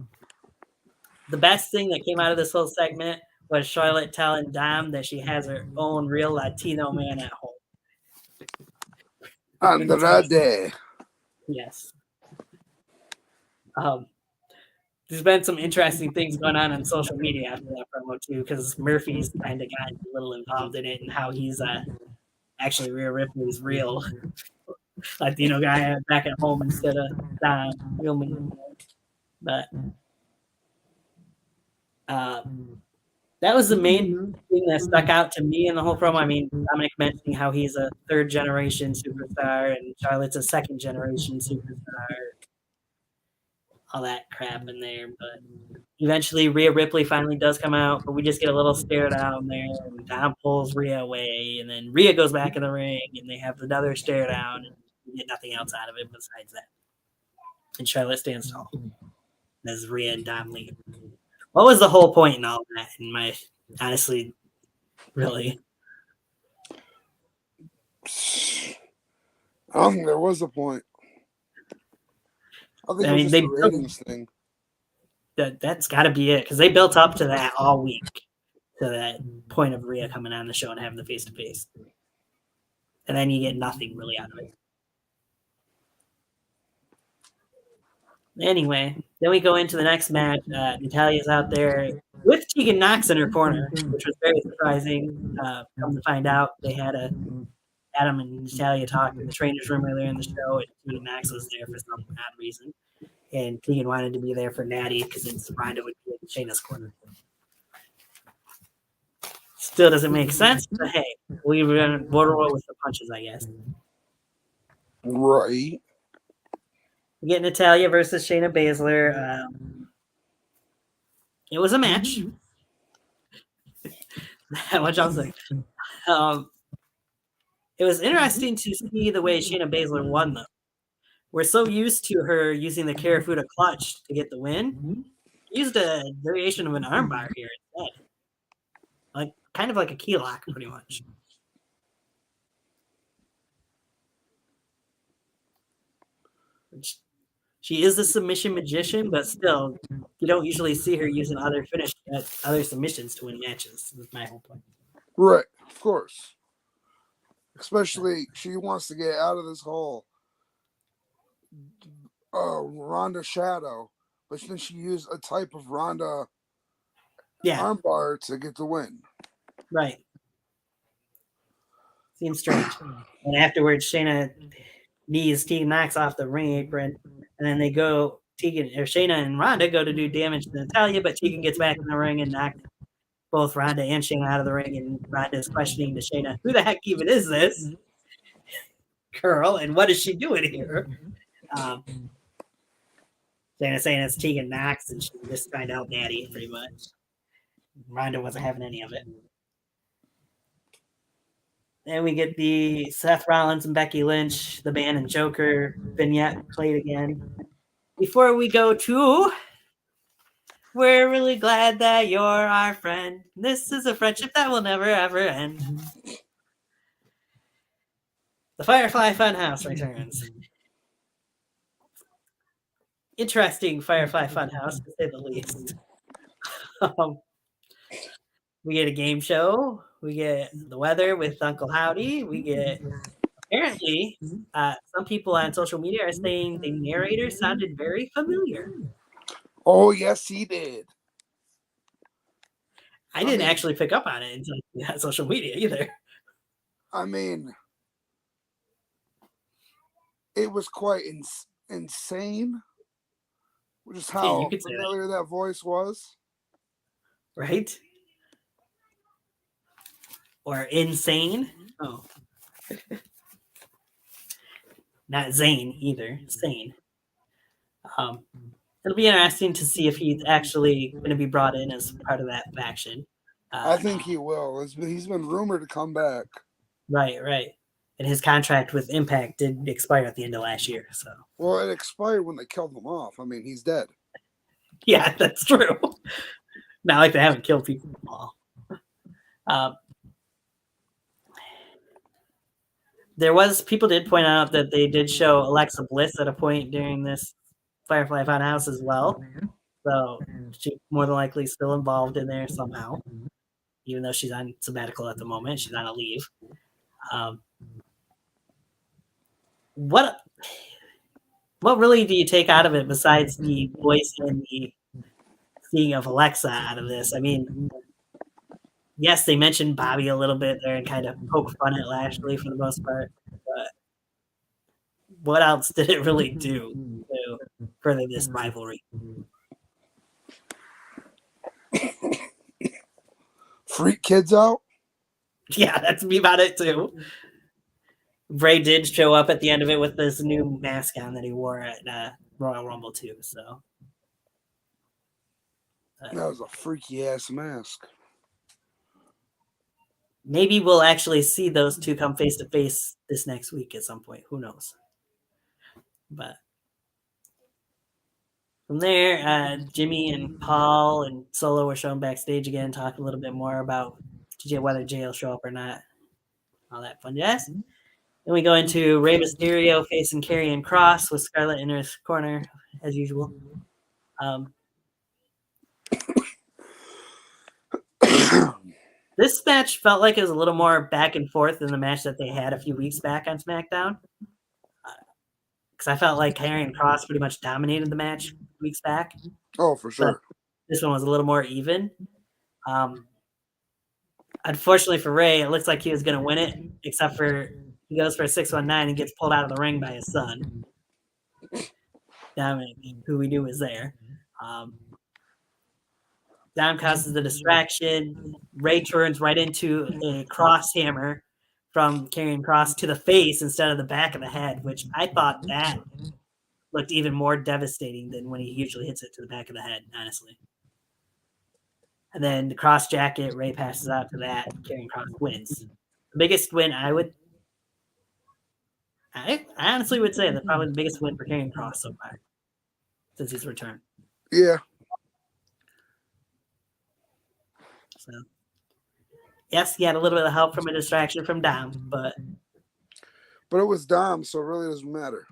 best thing that came out of this whole segment was Charlotte telling Dom that she has her own real Latino man at home. Andrade. Yes. There's been some interesting things going on social media after that promo too, because Murphy's kind of gotten a little involved in it and how he's actually Rhea Ripley's real Latino guy back at home instead of Dom, real man. But that was the main thing that stuck out to me in the whole promo. I mean, Dominic mentioning how he's a third-generation superstar and Charlotte's a second-generation superstar. All that crap in there. But eventually, Rhea Ripley finally does come out, but we just get a little stare down there. And Dom pulls Rhea away, and then Rhea goes back in the ring, and they have another stare down, and we get nothing else out of it besides that. And Charlotte stands tall as Rhea and Dom leave. What was the whole point in all that? Honestly, really? I don't think there was a point. I think it was just a ratings thing. That's got to be it, because they built up to that all week, to that point of Rhea coming on the show and having the face-to-face. And then you get nothing really out of it. Anyway, then we go into the next match. Natalia's out there with Tegan Knox in her corner, which was very surprising. Come to find out, they had Adam and Natalia talk in the trainer's room earlier in the show, and Tegan Knox was there for some odd reason. And Tegan wanted to be there for Natty because then Ronda would be in Shayna's corner. Still doesn't make sense, but hey, we were going to roll with the punches, I guess. Right. We get Natalia versus Shayna Baszler. It was a match. That much I'll say. It was interesting to see the way Shayna Baszler won, though. We're so used to her using the Karafuda clutch to get the win. Used a variation of an armbar here instead. Kind of like a key lock, pretty much. She is a submission magician, but still, you don't usually see her using other submissions to win matches. That's my whole point. Right, of course. Especially, she wants to get out of this whole Ronda shadow, but then she used a type of Ronda armbar to get the win. Right. Seems strange. And afterwards, Shayna knees Tegan Knox off the ring apron, and then they go, Shayna and Ronda go to do damage to Natalia, but Tegan gets back in the ring and knocks both Ronda and Shayna out of the ring, and Ronda's questioning to Shayna, who the heck even is this girl, and what is she doing here? Shayna saying it's Tegan Knox, and she just trying to help Natty, pretty much. Ronda wasn't having any of it. And we get the Seth Rollins and Becky Lynch, the Man and Joker vignette played again. Before we go to, we're really glad that you're our friend. This is a friendship that will never, ever end. The Firefly Funhouse returns. Interesting Firefly Funhouse, to say the least. We get a game show. We get the weather with Uncle Howdy. We get, apparently, some people on social media are saying the narrator sounded very familiar. Oh, yes, he did. I didn't actually pick up on it until on social media either. I mean, it was quite insane, which is how familiar that voice was. Right? Or insane. Oh. Not Zane either. Sane. It'll be interesting to see if he's actually going to be brought in as part of that faction. I think he will. He's been rumored to come back. Right. And his contract with Impact did expire at the end of last year. So. Well, it expired when they killed him off. I mean, he's dead. Yeah, that's true. Not like they haven't killed people all. People did point out that they did show Alexa Bliss at a point during this Firefly Funhouse as well. So she's more than likely still involved in there somehow, even though she's on sabbatical at the moment. She's on a leave. What really do you take out of it besides the voice and the seeing of Alexa out of this? I mean, yes, they mentioned Bobby a little bit there and kind of poke fun at Lashley for the most part, but what else did it really do to further this rivalry? Freak kids out? Yeah, that's me about it too. Bray did show up at the end of it with this new mask on that he wore at Royal Rumble too. So that was a freaky ass mask. Maybe we'll actually see those two come face to face this next week at some point. Who knows? But from there, Jimmy and Paul and Solo were shown backstage again, talking a little bit more about whether Jay will show up or not. All that fun jazz. Then we go into Rey Mysterio facing Karrion Kross with Scarlett in his corner, as usual. This match felt like it was a little more back and forth than the match that they had a few weeks back on SmackDown. Because I felt like Karrion Kross pretty much dominated the match weeks back. Oh, for sure. But this one was a little more even. Unfortunately for Ray, it looks like he was going to win it, except for he goes for a 619 and gets pulled out of the ring by his son. Dominic, who we knew was there. Dom causes the distraction. Ray turns right into a cross hammer from Karrion Kross to the face instead of the back of the head, which I thought that looked even more devastating than when he usually hits it to the back of the head, honestly. And then the cross jacket, Ray passes out to that. Karrion Kross wins. The biggest win I honestly would say that's probably the biggest win for Karrion Kross so far since his return. Yeah. So, yes, he had a little bit of help from a distraction from Dom, but it was Dom, so it really doesn't matter.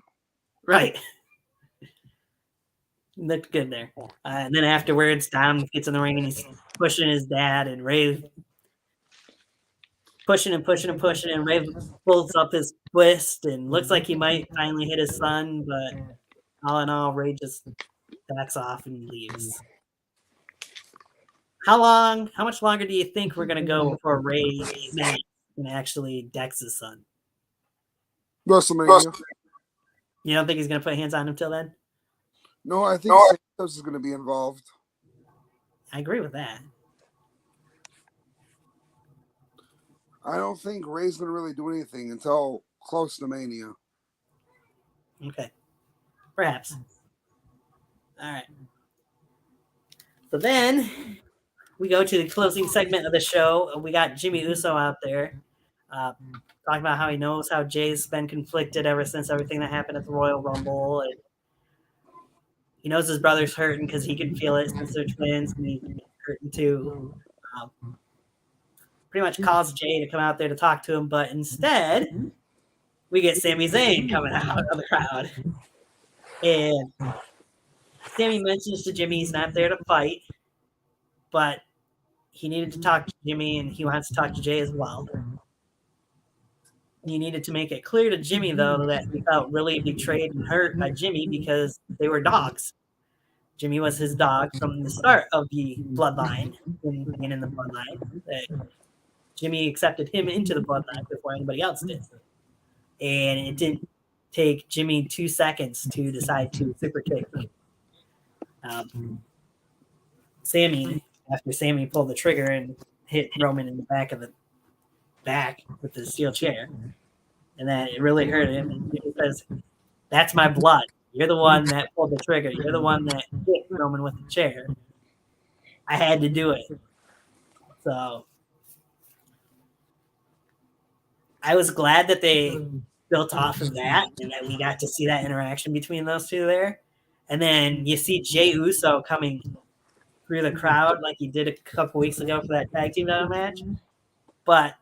Right. Looked good there. And then afterwards, Dom gets in the ring and he's pushing his dad, and Ray pushing, and Ray pulls up his twist and looks like he might finally hit his son, but all in all, Ray just backs off and leaves. How much longer do you think we're going to go before Ray can actually dex his son? WrestleMania. You don't think he's going to put hands on him till then? No, I think Santos is going to be involved. I agree with that. I don't think Ray's going to really do anything until close to Mania. Okay. Perhaps. All right. So then we go to the closing segment of the show. We got Jimmy Uso out there talking about how he knows how Jay's been conflicted ever since everything that happened at the Royal Rumble. And he knows his brother's hurting because he can feel it since they're twins, and he's hurting too. Pretty much calls Jay to come out there to talk to him, but instead we get Sami Zayn coming out of the crowd. And Sami mentions to Jimmy he's not there to fight, but he needed to talk to Jimmy, and he wants to talk to Jay as well. He needed to make it clear to Jimmy, though, that he felt really betrayed and hurt by Jimmy because they were dogs. Jimmy was his dog from the start of the bloodline, being in the bloodline. Jimmy accepted him into the bloodline before anybody else did. And it didn't take Jimmy 2 seconds to decide to super kick Sami after Sami pulled the trigger and hit Roman in the back of the back with the steel chair. And that it really hurt him. And he says, "That's my blood. You're the one that pulled the trigger. You're the one that hit Roman with the chair. I had to do it." So I was glad that they built off of that and that we got to see that interaction between those two there. And then you see Jey Uso coming through the crowd like he did a couple weeks ago for that tag team title match. But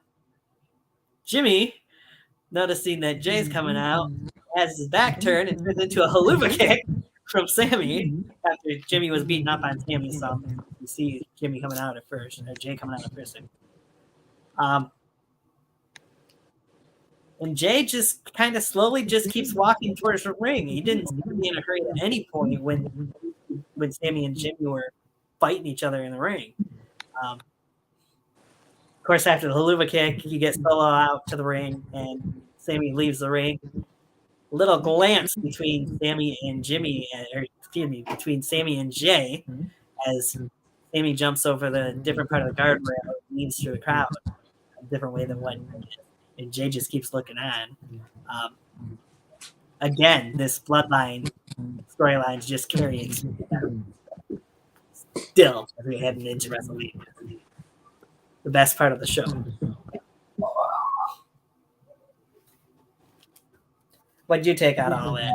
Jimmy, noticing that Jay's coming out, has his back turned and turns into a haluva kick from Sami after Jimmy was beating up on Sami some. You see Jimmy coming out at first, or Jay coming out at first. And Jay just kind of slowly just keeps walking towards the ring. He didn't seem to be in a hurry at any point when Sami and Jimmy were fighting each other in the ring. Of course, after the haluva kick, he gets Solo out to the ring, and Sami leaves the ring. A little glance between Sami and Jimmy, or excuse me, between Sami and Jay, as Sami jumps over the different part of the guardrail and leaves through the crowd a different way than what, and Jay just keeps looking on. Again, this bloodline storyline is just carrying still as we head into WrestleMania. The best part of the show. What'd you take out of all that?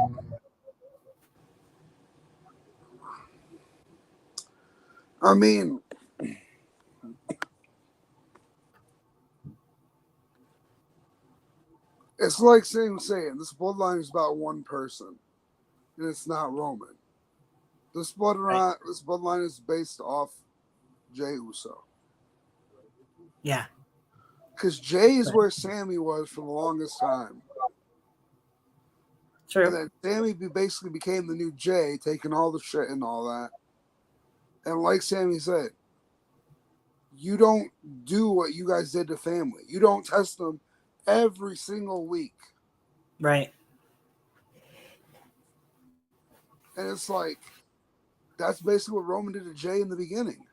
I mean, it's like saying this bloodline is about one person, and it's not Roman. This bloodline is based off Jey Uso. Yeah. Because Jay is where Sami was for the longest time. True. And then Sami basically became the new Jay, taking all the shit and all that. And like Sami said, you don't do what you guys did to family. You don't test them every single week. Right. And it's like, that's basically what Roman did to Jay in the beginning.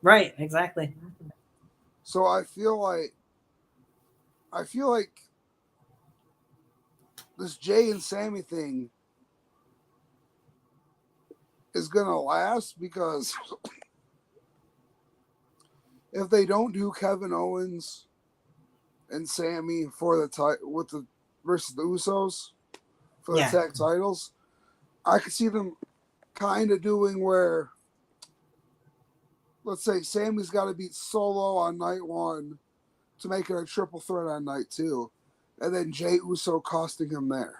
Right, exactly. So I feel like this Jay and Sami thing is gonna last, because if they don't do Kevin Owens and Sami for the versus the Usos for the tag titles, I could see them kind of doing where, let's say Sami's got to beat Solo on night 1 to make it a triple threat on night 2, and then Jey Uso costing him there.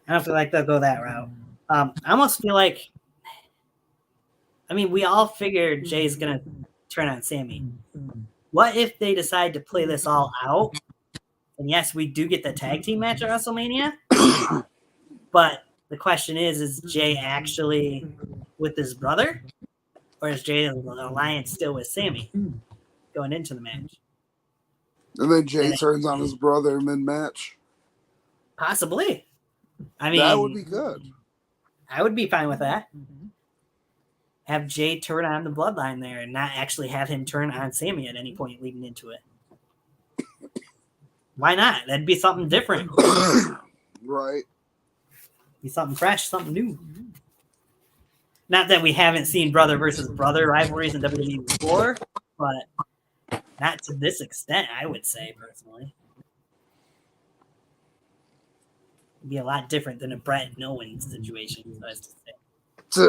I don't feel like they'll go that route. I almost feel like, I mean, we all figured Jay's going to turn on Sami. What if they decide to play this all out? And yes, we do get the tag team match at WrestleMania. But the question is Jay actually with his brother? Or is Jay the alliance still with Sami going into the match? And then Jay turns on his brother mid-match? Possibly. I mean, that would be good. I would be fine with that. Have Jay turn on the bloodline there and not actually have him turn on Sami at any point leading into it. Why not? That'd be something different. Right. Be something fresh, something new. Not that we haven't seen brother versus brother rivalries in WWE before, but not to this extent, I would say, personally. It'd be a lot different than a Brett and Owen situation, so as to say.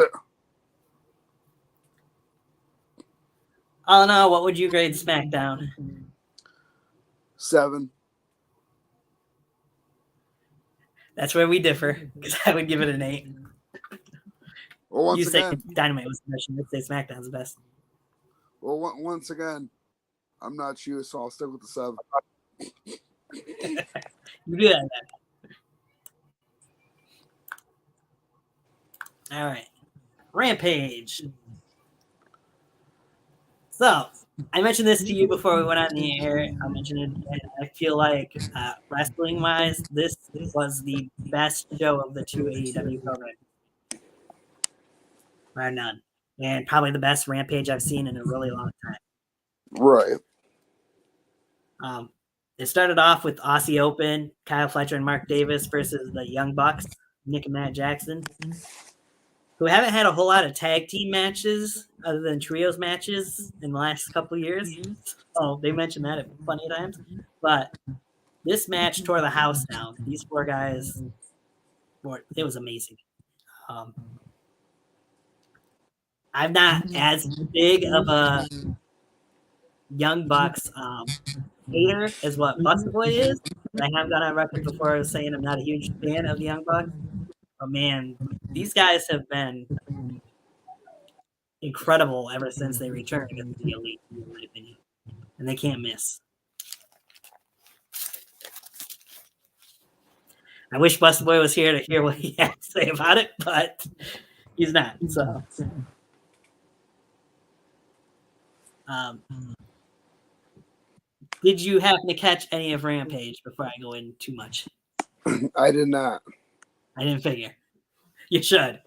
All in all, what would you grade SmackDown? 7. That's where we differ, because I would give it an 8. Well, once you again, say Dynamite was the best. You'd say SmackDown's the best. Well, once again, I'm not you, so I'll stick with the 7. You do that. All right. Rampage. So, I mentioned this to you before we went on the air. I'll mention it again. I feel like wrestling-wise, this was the best show of the 2 AEW programs. Bar none. And probably the best Rampage I've seen in a really long time. Right. It started off with Aussie Open, Kyle Fletcher and Mark Davis versus the Young Bucks, Nick and Matt Jackson, who haven't had a whole lot of tag team matches other than trios matches in the last couple of years. Oh, they mentioned that plenty of times. But this match tore the house down. These 4 guys, it was amazing. I'm not as big of a Young Bucks hater as what Buster Boy is. I have gone on record before saying I'm not a huge fan of the Young Bucks. But man, these guys have been incredible ever since they returned to the Elite, in my opinion. And they can't miss. I wish Buster Boy was here to hear what he had to say about it, but he's not. So, did you happen to catch any of Rampage before I go in too much? I did not. I didn't figure. You should.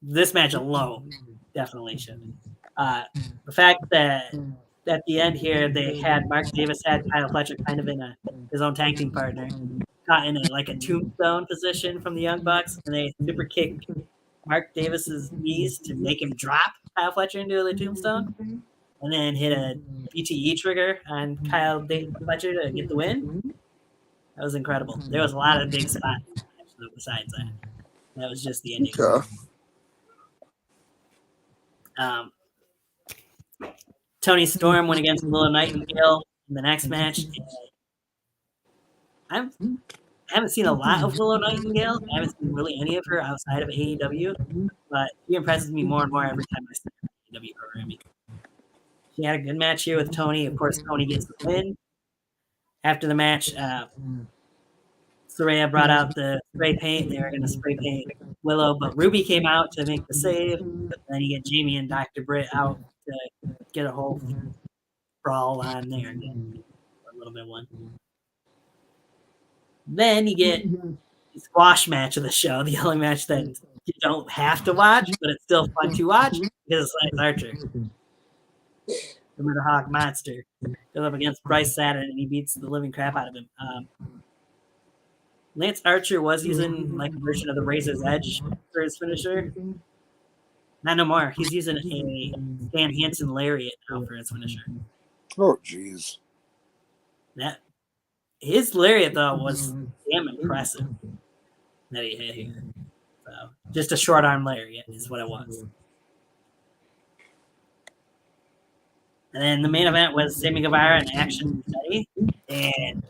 This match alone definitely should. The fact that at the end here they had Mark Davis had Kyle Fletcher kind of in his own tag team partner, caught in a tombstone position from the Young Bucks, and they super kicked Mark Davis's knees to make him drop Kyle Fletcher into the tombstone, and then hit a BTE trigger on Kyle Fletcher to get the win. That was incredible. There was a lot of big spots besides that. That was just the ending. Okay. Tony Storm went against Willow Nightingale in the next match. I haven't seen a lot of Willow Nightingale. I haven't seen really any of her outside of AEW, but she impresses me more and more every time I see her AEW programming. She had a good match here with Tony. Of course, Tony gets the win. After the match, Saraya brought out the spray paint. They were going to spray paint Willow, but Ruby came out to make the save. And then you get Jamie and Dr. Britt out to get a whole brawl on there again. A little bit of one. Then you get the squash match of the show, the only match that you don't have to watch, but it's still fun to watch because it's Lance Archer. The Murderhawk Monster goes up against Bryce Saturn, and he beats the living crap out of him. Lance Archer was using a version of the Razor's Edge for his finisher. Not no more. He's using a Stan Hansen lariat now for his finisher. Oh, jeez. His lariat, though, was damn impressive that he hit here. So, just a short arm lariat is what it was. And then the main event was Sammy Guevara and Action Andretti. And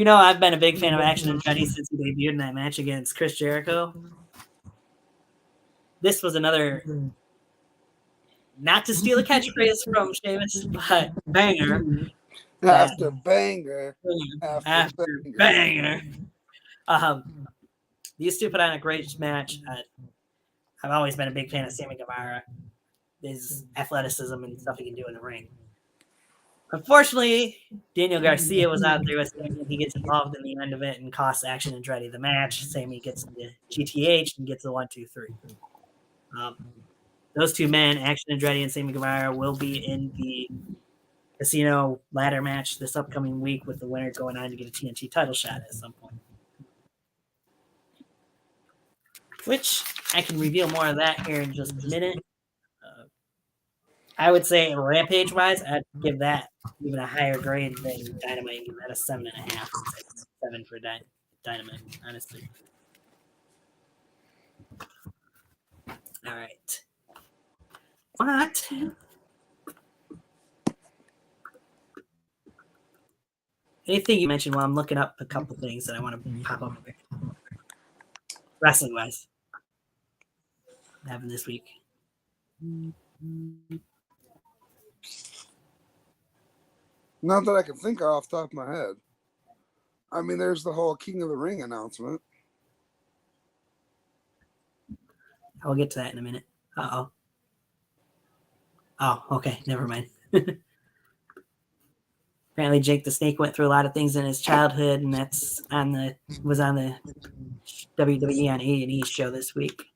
I've been a big fan of Action Andretti since he debuted in that match against Chris Jericho. This was another, not to steal a catchphrase from Sheamus, but banger. After banger. After banger. These two put on a great match. I've always been a big fan of Sammy Guevara. His athleticism and stuff he can do in the ring. Unfortunately, Daniel Garcia was out there with Sammy, and he gets involved in the end of it and costs Action Andretti the match. Sammy gets the GTH and gets the 1-2-3. Those two men, Action Andretti and Sammy Guevara, will be in the Casino ladder match this upcoming week, with the winner going on to get a TNT title shot at some point. Which I can reveal more of that here in just a minute. I would say Rampage-wise, I'd give that even a higher grade than Dynamite. Give that a 7.5. 7 for Dynamite, honestly. All right. What? anything you mentioned while I'm looking up a couple things that I want to pop up here. Wrestling wise. What happened this week? Not that I can think of off the top of my head. I mean, there's the whole King of the Ring announcement. I'll get to that in a minute. Uh-oh. Oh, okay. Never mind. Apparently Jake the Snake went through a lot of things in his childhood, and was on the WWE on A&E show this week,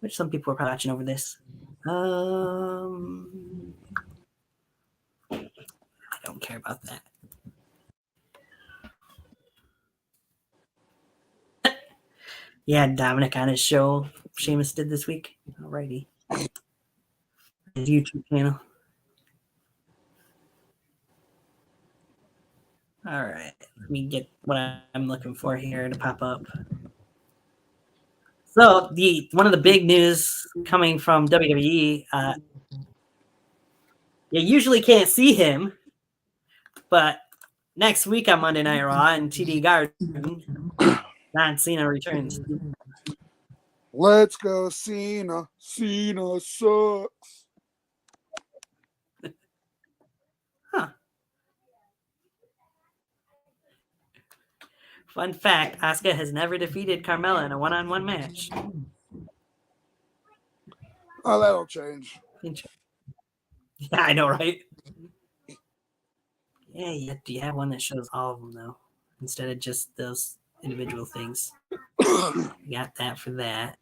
which some people were probably watching over this. I don't care about that. Yeah, Dominic on his show, Sheamus did this week. Alrighty. His YouTube channel. All right, let me get what I'm looking for here to pop up. So one of the big news coming from WWE, you usually can't see him, but next week on Monday Night Raw and TD Garden, John Cena returns. Let's go, Cena. Cena sucks. Huh. Fun fact, Asuka has never defeated Carmella in a one-on-one match. Oh, that'll change. Yeah, I know, right? Yeah, you have one that shows all of them, though, instead of just those individual things. You got that for that.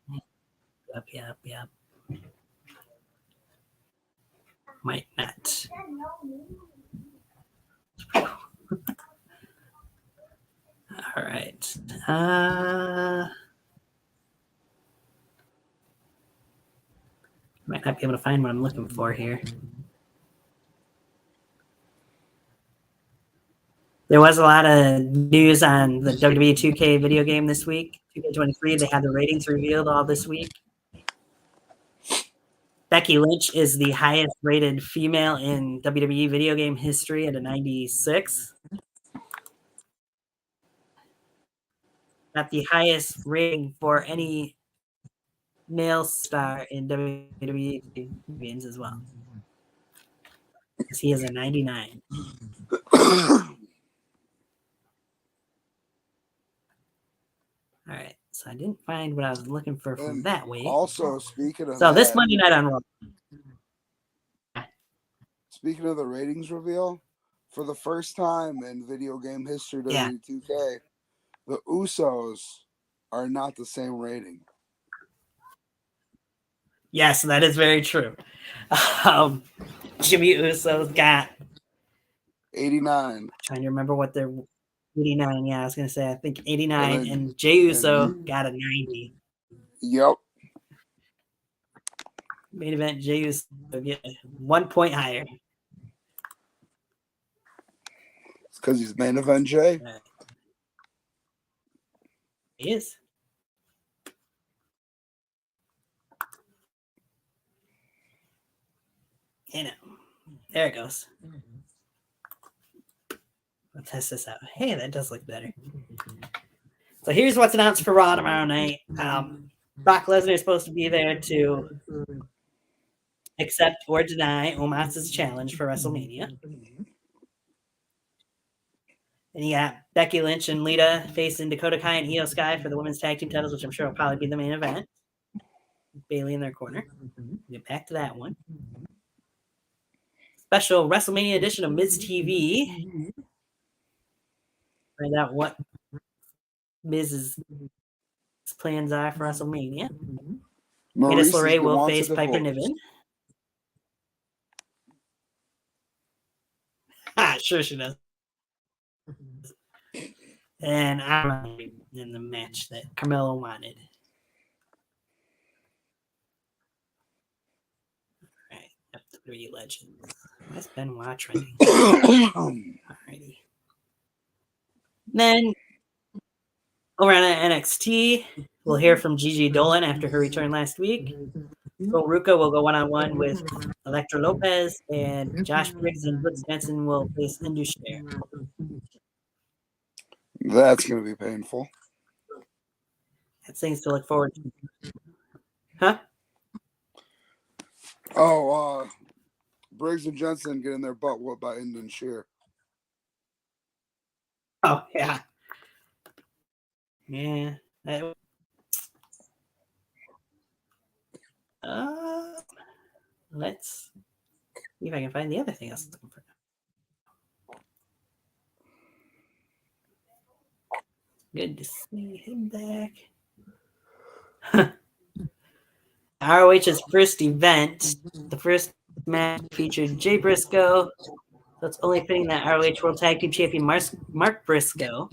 Yep. Might not. All right. Might not be able to find what I'm looking for here. There was a lot of news on the WWE 2K video game this week. 2K23, they had the ratings revealed all this week. Becky Lynch is the highest rated female in WWE video game history at a 96. Got the highest rating for any male star in WWE games as well. He is a 99. All right, so I didn't find what I was looking for from that week. Also, speaking of this Monday night on Raw. Speaking of the ratings reveal, for the first time in video game history, WWE2K, the Usos are not the same rating. Yes, that is very true. Jimmy Uso's got 89. Trying to remember what their 89. Yeah, I was gonna say I think 89, and Jey Uso got a 90. Yep. Main event Jey Uso get 1 point higher. It's because he's main event Jay. Right. He is. You know, there it goes. I'll test this out. Hey, that does look better. So here's what's announced for Raw tomorrow night. Brock Lesnar is supposed to be there to accept or deny Omos's challenge for WrestleMania. And you got Becky Lynch and Lita facing Dakota Kai and Io Sky for the women's tag team titles, which I'm sure will probably be the main event. Bayley in their corner. Get back to that one. Special WrestleMania edition of Miz TV. Find out what Miz's plans are for WrestleMania. Candice LeRae will face Piper Niven. Sure she does. And I'm in the match that Carmelo wanted. All right, WWE Legends. That's Benoit trending. Alrighty. Then over on NXT, we'll hear from Gigi Dolan after her return last week. Ruka will go one-on-one with Elektra Lopez, and Josh Briggs and Brooks Benson will face Indusher. That's going to be painful. That's things to look forward to. Huh? Oh, Briggs and Jensen getting their butt whooped by Indusher. Oh, yeah. Yeah. Let's see if I can find the other thing I was looking for. Good to see him back. ROH's first event, the first match featured Jay Briscoe. So it's only fitting that ROH World Tag Team Champion Mark Briscoe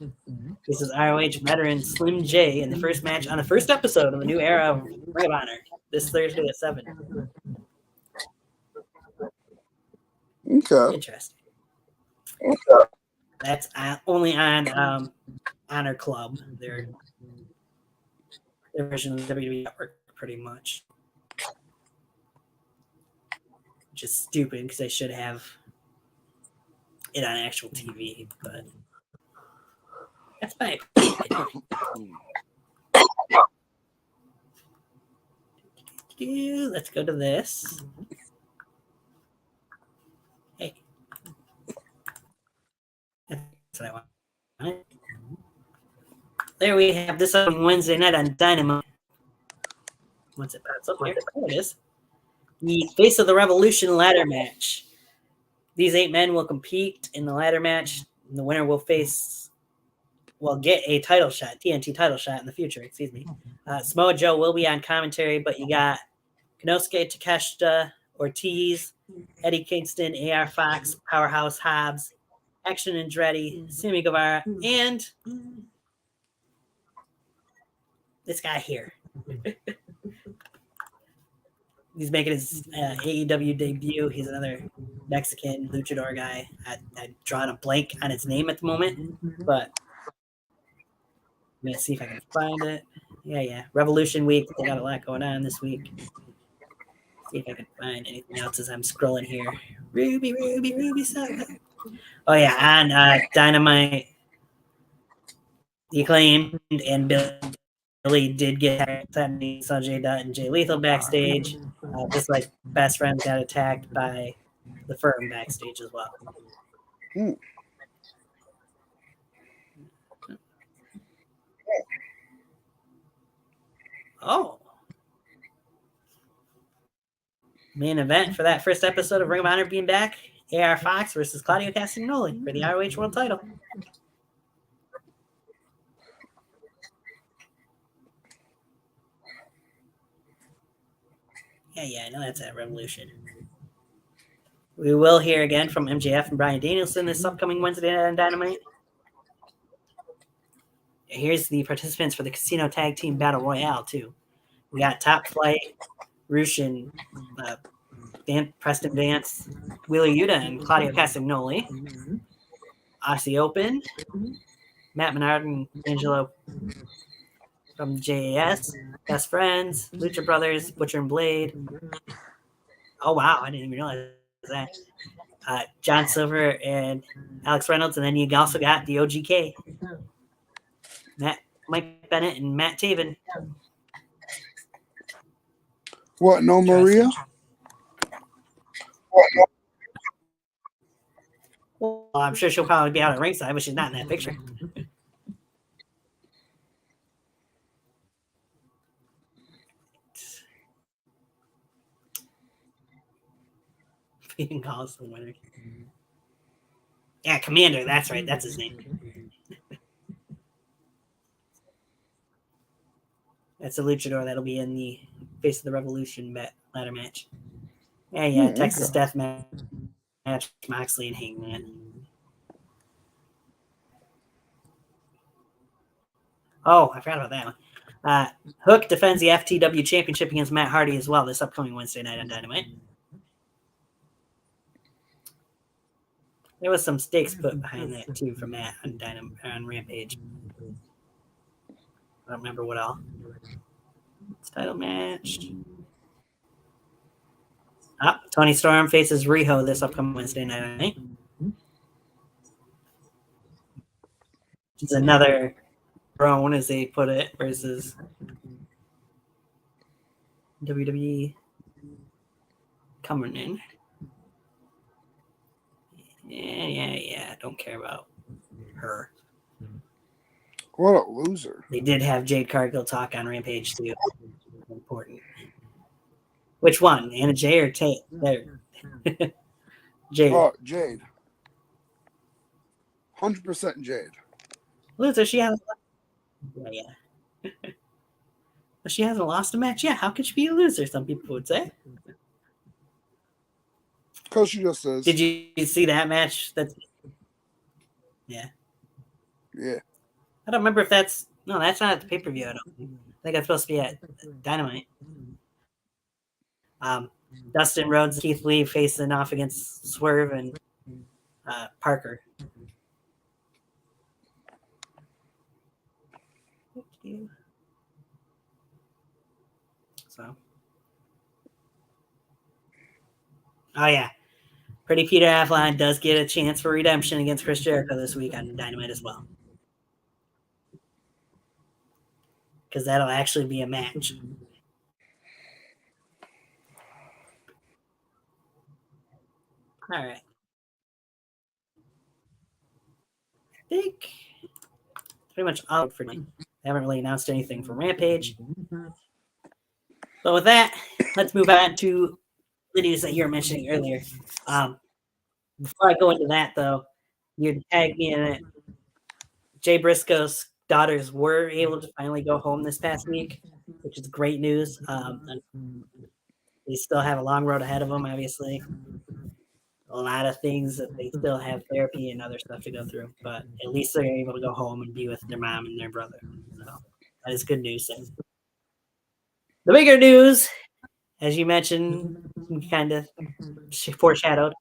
versus ROH veteran Slim J in the first match on the first episode of the new era of Ring of Honor this Thursday at 7. Okay. Interesting. That's only on Honor Club, their version of the WWE Network, pretty much. Which is stupid because they should have it on actual TV, but that's my opinion. Let's go to this. Hey. That's what I want. There we have this on Wednesday night on Dynamite. Once it pops up here, there it is. The Face of the Revolution ladder match. These 8 men will compete in the ladder match. And the winner will get a title shot, TNT title shot in the future, excuse me. Samoa Joe will be on commentary, but you got Konosuke Takeshita, Ortiz, Eddie Kingston, AR Fox, Powerhouse Hobbs, Action Andretti, Sammy Guevara, and this guy here. He's making his AEW debut. He's another Mexican luchador guy. I'm drawing a blank on his name at the moment, but I'm going to see if I can find it. Yeah. Revolution Week. They got a lot going on this week. See if I can find anything else as I'm scrolling here. Ruby, Saga. Oh, yeah. On Dynamite, The Acclaimed and Billy did get Sanjay Dutt and Jay Lethal backstage. Just like Best Friends got attacked by the Firm backstage as well. Oh. Main event for that first episode of Ring of Honor being back, AR Fox versus Claudio Castagnoli for the ROH World title. Yeah, I know that's at Revolution. We will hear again from MJF and Bryan Danielson this upcoming Wednesday night on Dynamite. Here's the participants for the Casino Tag Team Battle Royale, too. We got Top Flight, Roosh and Preston Vance, Wheeler Yuta and Claudio Castagnoli. Aussie Open, Matt Menard and Angelo from JAS, Best Friends, Lucha Brothers, Butcher and Blade. Oh, wow, I didn't even realize that. John Silver and Alex Reynolds, and then you also got the OGK, Mike Bennett and Matt Taven. What, no Maria? Well, I'm sure she'll probably be out at ringside, but she's not in that picture. Being calls the winner. Yeah, Commander, that's right. That's his name. That's a luchador that'll be in the Face of the Revolution ladder match. Yeah, Texas Death Match, Moxley and Hangman. Oh, I forgot about that one. Hook defends the FTW Championship against Matt Hardy as well this upcoming Wednesday night on Dynamite. There was some stakes put behind that too for Matt on Rampage. I don't remember what all. It's title match. Tony Storm faces Riho this upcoming Wednesday night. It's another throne, as they put it, versus WWE coming in. Yeah. Don't care about her. What a loser. They did have Jade Cargill talk on Rampage too. Important. Which one? Anna Jay or Tate? There. Jade. Oh, Jade. 100% Jade. Loser, she hasn't. Yeah. She hasn't lost a match. Yeah, how could she be a loser? Some people would say. Because she just is. Did you see that match? Yeah. I don't remember if that's that's not at the pay-per-view. I think that's supposed to be at Dynamite. Dustin Rhodes, Keith Lee facing off against Swerve and Parker. Thank you. So, yeah. Pretty Peter Avalon does get a chance for redemption against Chris Jericho this week on Dynamite as well. Because that'll actually be a match. All right. I think pretty much out for me. They haven't really announced anything for Rampage. But with that, let's move on to the news that you were mentioning earlier. Before I go into that, though, you tagged me in it. Jay Briscoe's daughters were able to finally go home this past week, which is great news. They still have a long road ahead of them, obviously. A lot of things that they still have therapy and other stuff to go through, but at least they're able to go home and be with their mom and their brother. So that is good news. The bigger news, as you mentioned, kind of foreshadowed,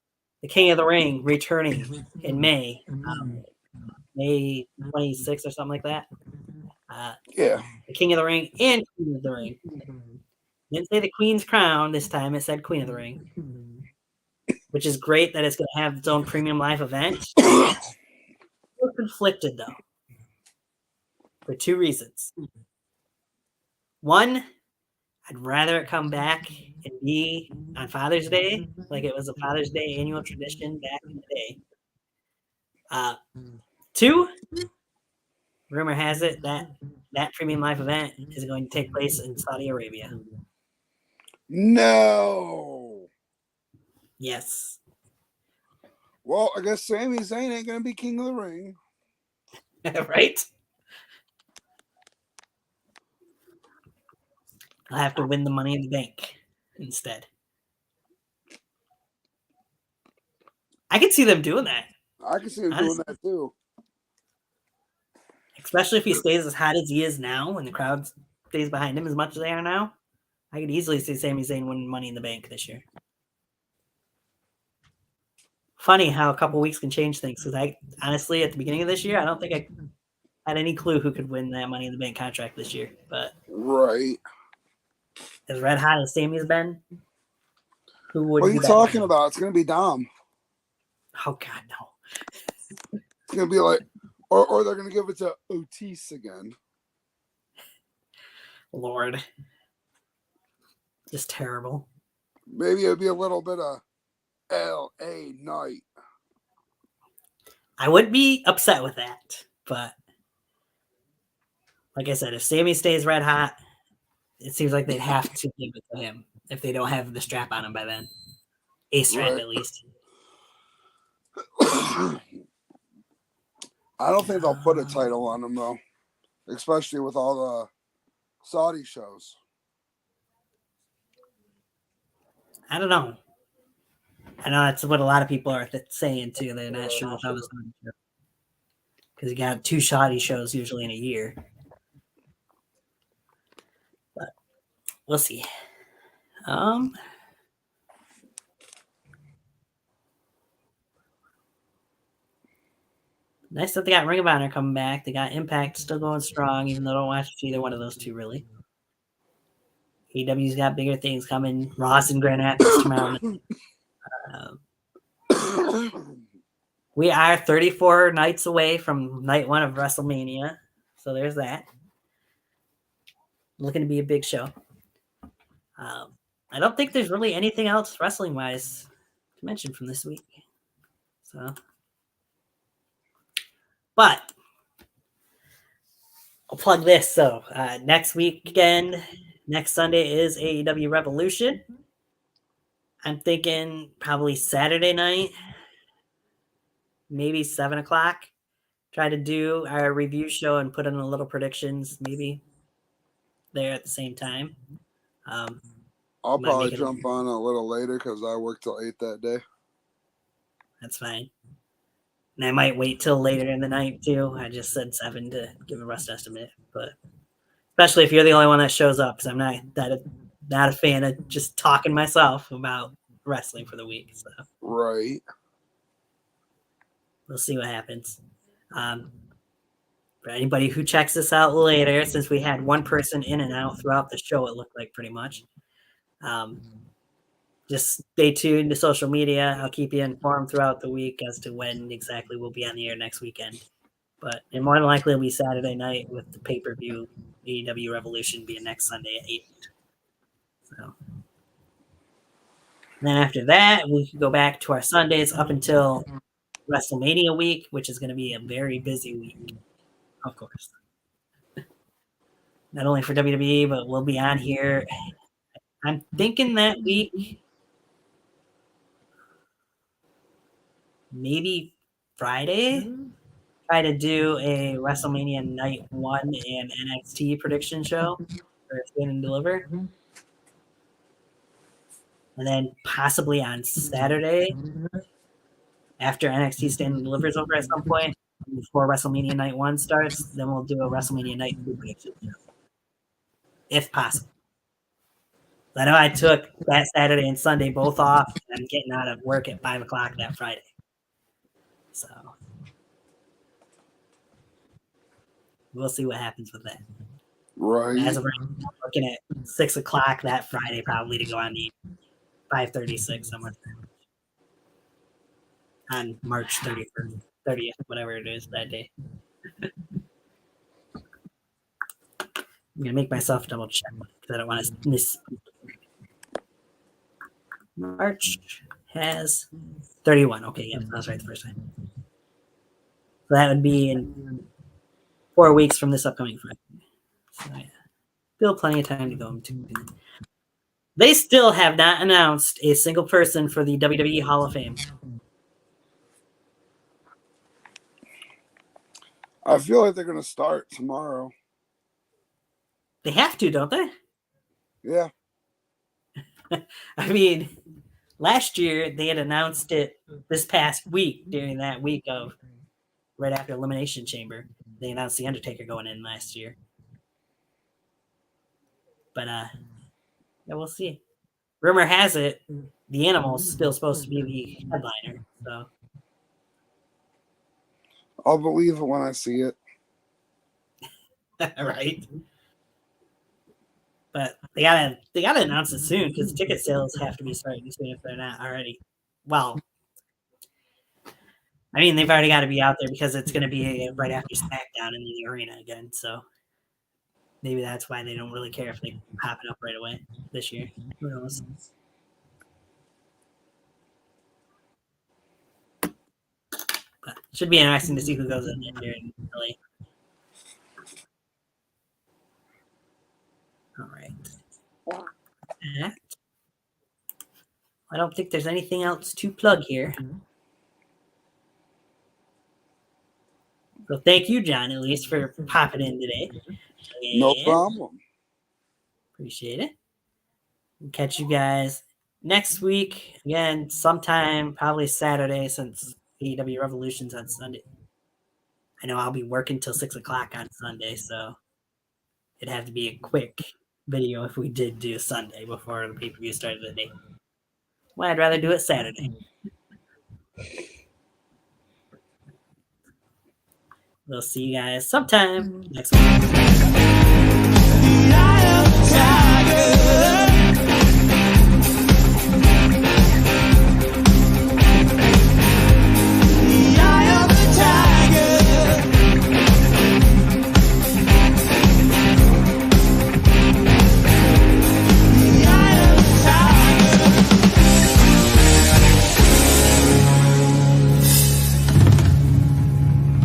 the King of the Ring returning in May, May 26th or something like that. The King of the Ring and Queen of the Ring. Didn't say the Queen's Crown this time, it said Queen of the Ring. Which is great that it's going to have its own premium live event. I'm conflicted, though, for two reasons. One, I'd rather it come back and be on Father's Day, like it was a Father's Day annual tradition back in the day. Two, rumor has it that premium live event is going to take place in Saudi Arabia. No. Yes. Well, I guess Sami Zayn ain't going to be King of the Ring. Right? I'll have to win the Money in the Bank instead. I can see them doing that. I can see him doing that too. Especially if he stays as hot as he is now and the crowd stays behind him as much as they are now. I could easily see Sami Zayn winning Money in the Bank this year. Funny how a couple weeks can change things, because I honestly, at the beginning of this year, I don't think I had any clue who could win that Money in the Bank contract this year. But right, as red hot as Sami's been, who would? What are you talking about? It's going to be Dom. Oh God, no! It's going to be like, or they're going to give it to Otis again. Lord, just terrible. Maybe it'll be a little bit of L.A. Knight. I would be upset with that, but like I said, if Sami stays red hot, it seems like they'd have to give it to him if they don't have the strap on him by then. A strap, right. At least. I don't think they'll put a title on him, though, especially with all the Saudi shows. I don't know. I know that's what a lot of people are saying, too. They're not sure how this one is. Because you got 2 Saudi shows usually in a year. But we'll see. Nice that they got Ring of Honor coming back. They got Impact still going strong, even though I don't watch either one of those two, really. AEW's got bigger things coming. Ross and Grand Rapids tomorrow night. We are 34 nights away from night one of WrestleMania. So there's that. Looking to be a big show. I don't think there's really anything else wrestling-wise to mention from this week. So, but I'll plug this. So next weekend, next Sunday is AEW Revolution. I'm thinking probably Saturday night, maybe 7 o'clock. Try to do our review show and put in a little predictions, maybe there at the same time. I'll probably jump on a little later because I work till 8 that day. That's fine. And I might wait till later in the night too. I just said 7 to give a rest estimate, but especially if you're the only one that shows up, because I'm not a fan of just talking myself about wrestling for the week. So right, we'll see what happens. For anybody who checks this out later, since we had one person in and out throughout the show, it looked like pretty much. Just stay tuned to social media. I'll keep you informed throughout the week as to when exactly we'll be on the air next weekend. But it more than likely will be Saturday night with the pay-per-view AEW Revolution being next Sunday at 8. So and then after that, we can go back to our Sundays up until WrestleMania week, which is going to be a very busy week, of course. Not only for WWE, but we'll be on here. I'm thinking that week, maybe Friday, try to do a WrestleMania Night 1 and NXT prediction show for Stand and Deliver. And then possibly on Saturday, after NXT Stand and Deliver is over at some point, before WrestleMania Night 1 starts, then we'll do a WrestleMania Night 2 prediction show, if possible. I know I took that Saturday and Sunday both off, and I'm getting out of work at 5 o'clock that Friday. So we'll see what happens with that. Right. As of right now, I'm looking at 6 o'clock that Friday, probably to go on the 5:36 somewhere on March 30th, whatever it is that day. I'm gonna make myself double check because I don't want to miss. March has 31. Okay, yeah, I was right the first time. So that would be in 4 weeks from this upcoming Friday. So yeah, still plenty of time to go. They still have not announced a single person for the WWE Hall of Fame. I feel like they're going to start tomorrow. They have to, don't they? Yeah. I mean, last year they had announced it this past week during that week of right after Elimination Chamber. They announced The Undertaker going in last year. But, yeah, we'll see. Rumor has it the Animal's still supposed to be the headliner. So I'll believe it when I see it. Right. But they gotta announce it soon because ticket sales have to be starting soon if they're not already. Well, I mean they've already got to be out there because it's going to be right after SmackDown in the arena again. So maybe that's why they don't really care if they pop it up right away this year. Who knows? But it should be interesting to see who goes in there in LA. All right. I don't think there's anything else to plug here. So thank you, John, at least for popping in today. No problem. Appreciate it. We'll catch you guys next week. Again, sometime, probably Saturday, since AEW Revolution's on Sunday. I know I'll be working till 6 o'clock on Sunday, so it'd have to be a quick video if we did do Sunday before the pay-per-view started the day. Well, I'd rather do it Saturday. We'll see you guys sometime next week. good.